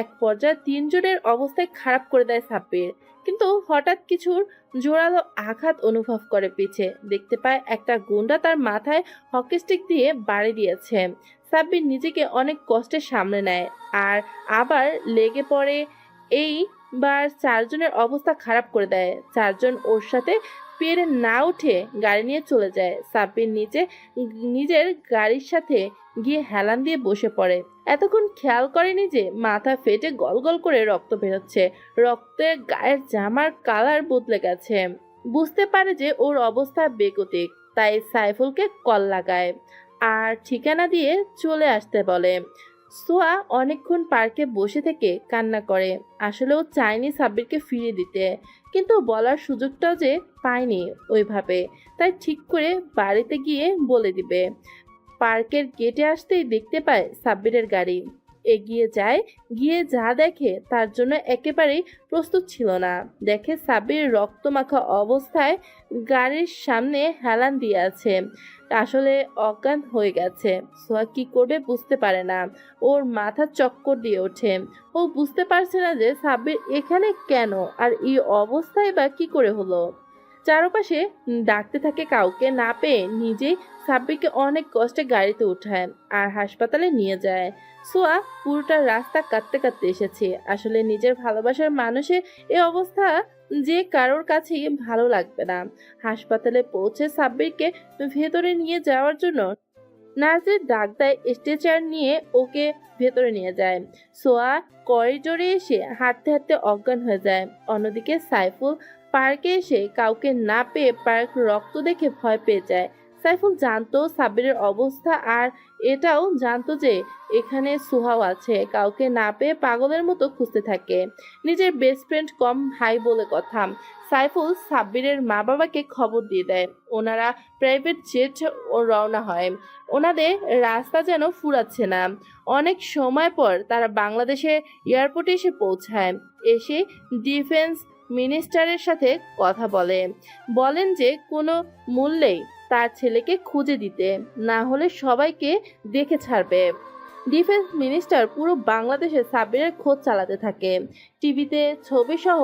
এক পর্যায়ে তিনজনের অবস্থায় খারাপ করে দেয় সাব্বির, কিন্তু হঠাৎ কিছুর জোরালো আঘাত অনুভব করে পিছে। দেখতে পায় একটা গুন্ডা তার মাথায় হকি স্টিক দিয়ে বাড়ি দিয়েছে। সাব্বির নিজেকে অনেক কষ্টে সামলে নেয় আর আবার লেগে পড়ে। এইবার চারজনের অবস্থা খারাপ করে দেয়। চারজন ওর সাথে পেরে না উঠে গাড়ি নিয়ে চলে যায়। সাব্বির নিজের গাড়ির সাথে গিয়ে হেলান দিয়ে বসে পড়ে। এতক্ষণ খেয়াল করেনি যে মাথা ফেটে গলগল করে রক্ত বেরোচ্ছে। রক্তে গায়ের জামার কালার বদলে গেছে। বুঝতে পারে যে ওর অবস্থা বেগতিক, তাই সাইফুলকে কল লাগায় আর ঠিকানা দিয়ে চলে আসতে বলে। সোয়া অনেকক্ষণ পার্কে বসে থেকে কান্না করে। আসলে ও চায়নি সাব্বিরকে ফিরিয়ে দিতে, কিন্তু বলার সুযোগটাও যে পায়নি ওইভাবে, তাই ঠিক করে বাড়িতে গিয়ে বলে দিবে। পার্কের গেটে আসতেই দেখতে পায় সাব্বিরের গাড়ি। এগিয়ে যায়, গিয়ে যা দেখে তার জন্য একেবারেই প্রস্তুত ছিল না। দেখে সাব্বির রক্তমাখা অবস্থায় গাড়ির সামনে হেলান দিয়ে আছে, আসলে অজ্ঞান হয়ে গেছে। সোয়া কি করবে বুঝতে পারে না, ওর মাথা চক্কর দিয়ে ওঠে। ও বুঝতে পারছে না যে সাব্বির এখানে কেন আর এই অবস্থায় বা কি করে হলো। চারপাশে ডাকতে থাকে, কাউকে না পেয়ে নিজেই সাব্বিরকে অনেক কষ্টে গাড়িতে উঠায় আর হাসপাতালে নিয়ে যায়। সোয়া পুরোটা রাস্তা কাঁদতে কাঁদতে এসেছে। আসলে নিজের ভালোবাসার মানুষের এই অবস্থা যে কারোর কাছেই ভালো লাগবে না। হাসপাতালে পৌঁছে সাব্বিরকে ভেতরে নিয়ে যাওয়ার জন্য নার্সের ডাক দেয়, স্ট্রেচার নিয়ে ওকে ভেতরে নিয়ে যায়। সোয়া করিডোরে এসে হাঁটতে হাঁটতে অজ্ঞান হয়ে যায়। অন্যদিকে সাইফুল পার্কে এসে কাউকে না পেয়ে পার্ক রক্ত দেখে ভয় পেয়ে যায়। সাইফুল জানতো সাব্বিরের অবস্থা আর এটাও জানতো যে এখানে সোহাও আছে। কাউকে না পেয়ে পাগলের মতো খুঁজতে থাকে। নিজের বেস্ট ফ্রেন্ড কম ভাই বলে কথা। সাইফুল সাব্বিরের মা বাবাকে খবর দিয়ে দেয়। ওনারা প্রাইভেট জেট রওনা হয়। ওনাদের রাস্তা যেন ফুরাচ্ছে না। অনেক সময় পর তারা বাংলাদেশের এয়ারপোর্টে এসে পৌঁছায়। এসে ডিফেন্স মিনিস্টারের সাথে কথা বলেন যে কোনো মূল্যেই তার ছেলেকে খুঁজে দিতে, না হলে সবাইকে দেখে ছাড়বে। ডিফেন্স মিনিস্টার পুরো বাংলাদেশে সাব্বিরের খোঁজ চালাতে থাকে। টিভিতে ছবি সহ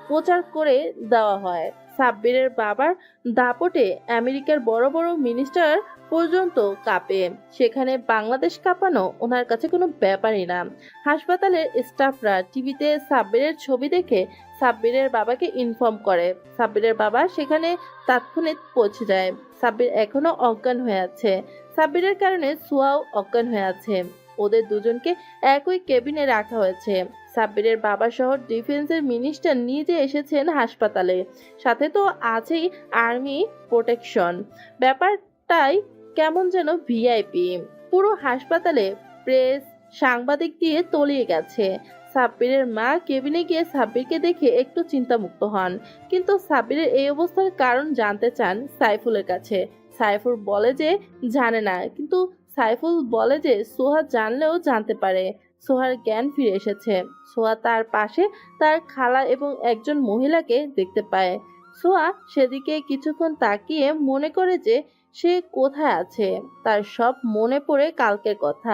প্রচার করে দেওয়া হয়। সাব্বিরের বাবার দাপটে আমেরিকার বড় বড় মিনিস্টার পর্যন্ত কাঁপে। সেখানে বাংলাদেশ কাঁপানো ওনার কাছে কোনো ব্যাপারই না। হাসপাতালের স্টাফরা টিভিতে সাব্বিরের ছবি দেখে সাব্বিরের বাবাকে ইনফর্ম করে। সাব্বিরের বাবা সেখানে তাৎক্ষণিক পৌঁছে যায়। সাব্বির এখনো অজ্ঞান হয়ে আছে। সাব্বিরের কারণে সোয়াও অজ্ঞান হয়ে আছে। ওদের দুজনকে একই কেবিনে রাখা হয়েছে। সাব্বিরের বাবা সহ ডিফেন্সের মিনিস্টার নিজে এসেছেন হাসপাতালে, সাথে তো আছেই আর্মি প্রোটেকশন। ব্যাপারটাই কেমন যেন ভিআইপি। পুরো হাসপাতালে প্রেস সাংবাদিক দিয়ে তলিয়ে গেছে। সাব্বিরের মা কেবিনে গিয়ে সাব্বিরকে দেখে একটু চিন্তামুক্ত হন, কিন্তু সাব্বিরের এই অবস্থার কারণ জানতে চান সাইফুলের কাছে। সাইফুল বলে যে জানে না, কিন্তু সাইফুল বলে যে সোহা জানলেও জানতে পারে। সোহার জ্ঞান ফিরে এসেছে। সোহা তার পাশে তার খালা এবং একজন মহিলাকে দেখতে পায়। সোহা সেদিকে কিছুক্ষণ তাকিয়ে মনে করে যে সে কোথায় আছে। তার সব মনে পড়ে কালকের কথা।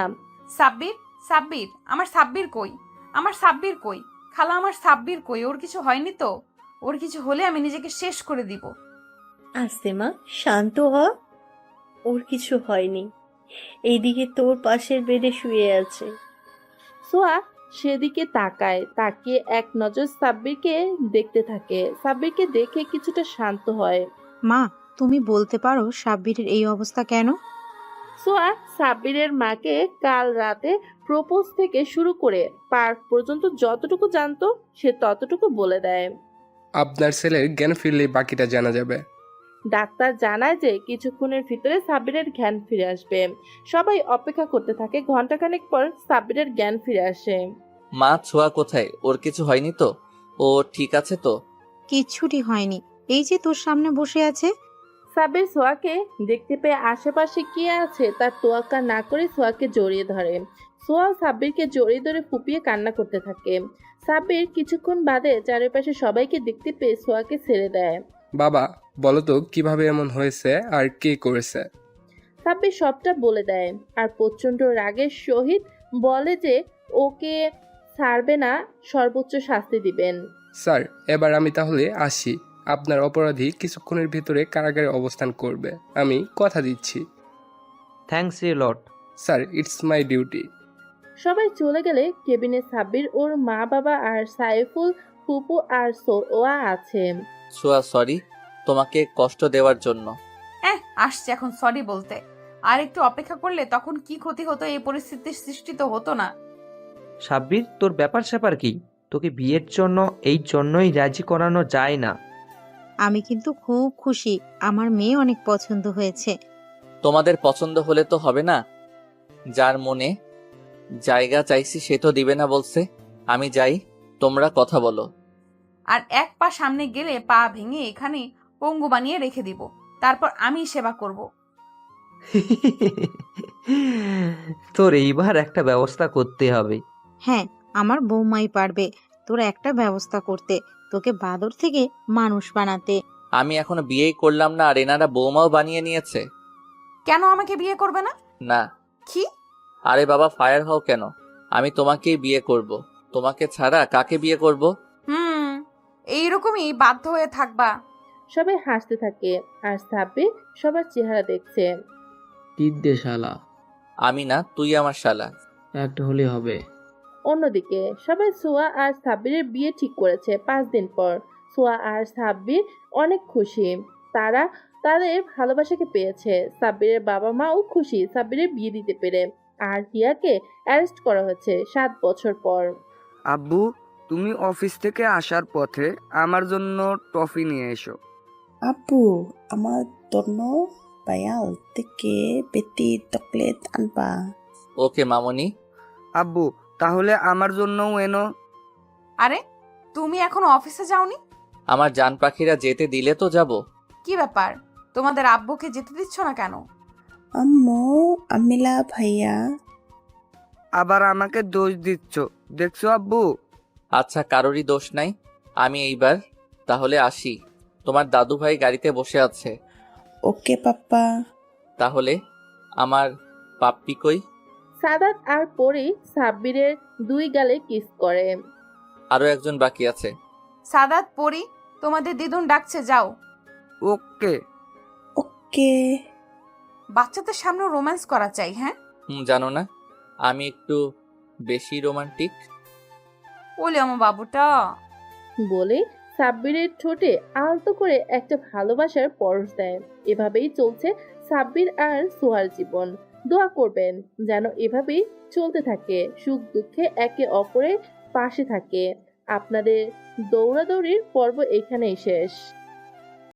সাব্বির, সাব্বির, আমার সাব্বির কই? আমার সাব্বির কই? খালা, আমার সাব্বির কই? ওর কিছু হয়নি তো? ওর কিছু হলে আমি নিজেকে শেষ করে দিব। আস্তে মা, শান্ত হ। ওর কিছু হয়নি। এইদিকে তোর পাশের বেডে শুয়ে আছে। সোয়া সেদিকে তাকায়, তাকিয়ে এক নজর সাব্বিরকে দেখতে থাকে। সাব্বিরকে দেখে কিছুটা শান্ত হয়। মা, তুমি বলতে পারো সাব্বিরের এই অবস্থা কেন? সোয়া সাব্বিরের মাকে কাল রাতে প্রপোজ থেকে শুরু করে পার্ক পর্যন্ত যতটুকু জানতো সে ততটুকু বলে দেয়। আপনার ছেলের জ্ঞান ফিরলে বাকিটা জানা যাবে। ডাক্তার জানায় যে কিছুক্ষণের ভিতরে সাব্বিরের জ্ঞান ফিরে আসবে। সবাই অপেক্ষা করতে থাকে। ঘন্টাখানেক পর সাব্বিরের জ্ঞান ফিরে আসে। মা, ছোঁয়া কোথায়? ওর কিছু হয়নি তো? ও ঠিক আছে তো? কিচ্ছুটি হয়নি, এই যে তোর সামনে বসে আছে। সাব্বির সোয়াকে দেখতে পেয়ে আশেপাশে কি আছে তার তোয়াক্কা না করে সোয়াকে জড়িয়ে ধরে। সোয়া সাব্বিরকে জড়িয়ে ধরে ফুপিয়ে কান্না করতে থাকে। সাব্বির কিছুক্ষণ বাদে চারিপাশে সবাইকে দেখতে পেয়ে সোয়াকে ছেড়ে দেয়। বাবা, বলো তো কিভাবে এমন হয়েছে আর কে করেছে? সাব্বির সবটা বলে দেয় আর প্রচন্ড রাগের সহিত বলে যে ওকে ছাড়বে না, সর্বোচ্চ শাস্তি দিবেন। স্যার, এবার আমি তাহলে আসি। আপনার অপরাধী কিছুক্ষণের ভিতরে কারাগারে অবস্থান করবে, আমি কথা দিচ্ছি। Thanks a lot. Sir, it's my duty. সবাই চলে গেলে কেবিনে সাব্বির, ওর মা বাবা আর সাইফুল, ফুপু আর সোয়া আছে। সোয়া, সরি তোমাকে কষ্ট দেওয়ার জন্য। আসছে এখন সরি বলতে। আর একটু অপেক্ষা করলে তখন কি ক্ষতি হতো, এই পরিস্থিতির সৃষ্টি তো হতো না। সাব্বির, তোর ব্যাপার স্যাপার কি? তোকে বিয়ের জন্য এই জন্যই রাজি করানো যায় না। আমি কিন্তু খুব খুশি, আমার মেয়ে অনেক পছন্দ হয়েছে। তোমাদের পছন্দ হলে তো হবে না। যার মনে জায়গা চাইছি সে তো দিবে না বলছে। আমি যাই, তোমরা কথা বলো। আর এক পা সামনে গেলে পা ভেঙে এখানে পঙ্গু বানিয়ে রেখে দিব, তারপর আমি সেবা করব। তোর এইবার একটা ব্যবস্থা করতে হবে। হ্যাঁ, আমার বৌমাই পারবে তোর একটা ব্যবস্থা করতে, তোকে বাদর থেকে মানুষ বানাতে। আমি এখনো বিয়েই করলাম না আর এনারা বৌমাও বানিয়ে নিয়েছে। কেন আমাকে বিয়ে করবে না? না। কি? আরে বাবা, ফায়ার হও কেন? আমি তোমাকেই বিয়ে করব। তোমাকে ছাড়া কাকে বিয়ে করব? এইরকমই বাধ্য হয়ে থাকবা। সবাই হাসতে থাকে আর সাব্বির সবার চেহারা দেখছে। টিপ দে শালা। আমি না, তুই আমার শালা। একটা হলে হবে। অন্যদিকে সবাই সোয়া আর সাব্বিরের বিয়ে ঠিক করেছে 5 দিন পর। সোয়া আর সাব্বির অনেক খুশি, তারা তাদের ভালোবাসাকে পেয়েছে। সাব্বিরের বাবা মাও খুশি সাব্বিরের বিয়ে দিতে পেরে। আর হিয়াকে অ্যারেস্ট করা হয়েছে 7 বছর পর। আব্বু, তুমি অফিস থেকে আসার পথে আমার জন্য টফি নিয়ে এসো। Abu, আমার জন্য বাইয়াল থেকে বেটি চকলেট আনবা। ওকে মামনি। আব্বু, তাহলে আমার জন্যও এনো। আরে তুমি এখনো অফিসে যাওনি? আমার জান পাখিরা যেতে দিলে তো যাব। কি ব্যাপার, তোমাদের আব্বুকে যেতে দিচ্ছ না কেন? আম্মু, আমিলা ভাইয়া। আবার আমাকে দোষ দিচ্ছ, দেখছো আব্বু? আচ্ছা, কারোরই দোষ নাই। আমি এইবার তাহলে আসি। তোমার দাদু ভাই গাড়িতে বসে আছে। ওকে পাপ্পা। তাহলে আমার পাপ্পি কই? সাদাত আর পরি সাব্বিরের 2 গালে কিস করে। আরো একজন বাকি আছে। সাদাত, পরি, তোমাদের দিদুন ডাকছে, যাও। ওকে। ওকে। বাচ্চাদের সামনে রোম্যান্স করা চাই, হ্যাঁ? জানো না আমি একটু বেশি রোমান্টিক। ওলে আমার বাবুটা। বলে সাব্বিরের ঠোঁটে আলতো করে একটা ভালোবাসার পরশ দেয়। এভাবেই চলছে সাব্বির আর সোহার জীবন। দোয়া করবেন যেন এভাবেই চলতে থাকে, সুখ দুঃখে একে অপরের পাশে থাকে। আপনাদের দৌড়াদৌড়ির পর্ব এখানেই শেষ।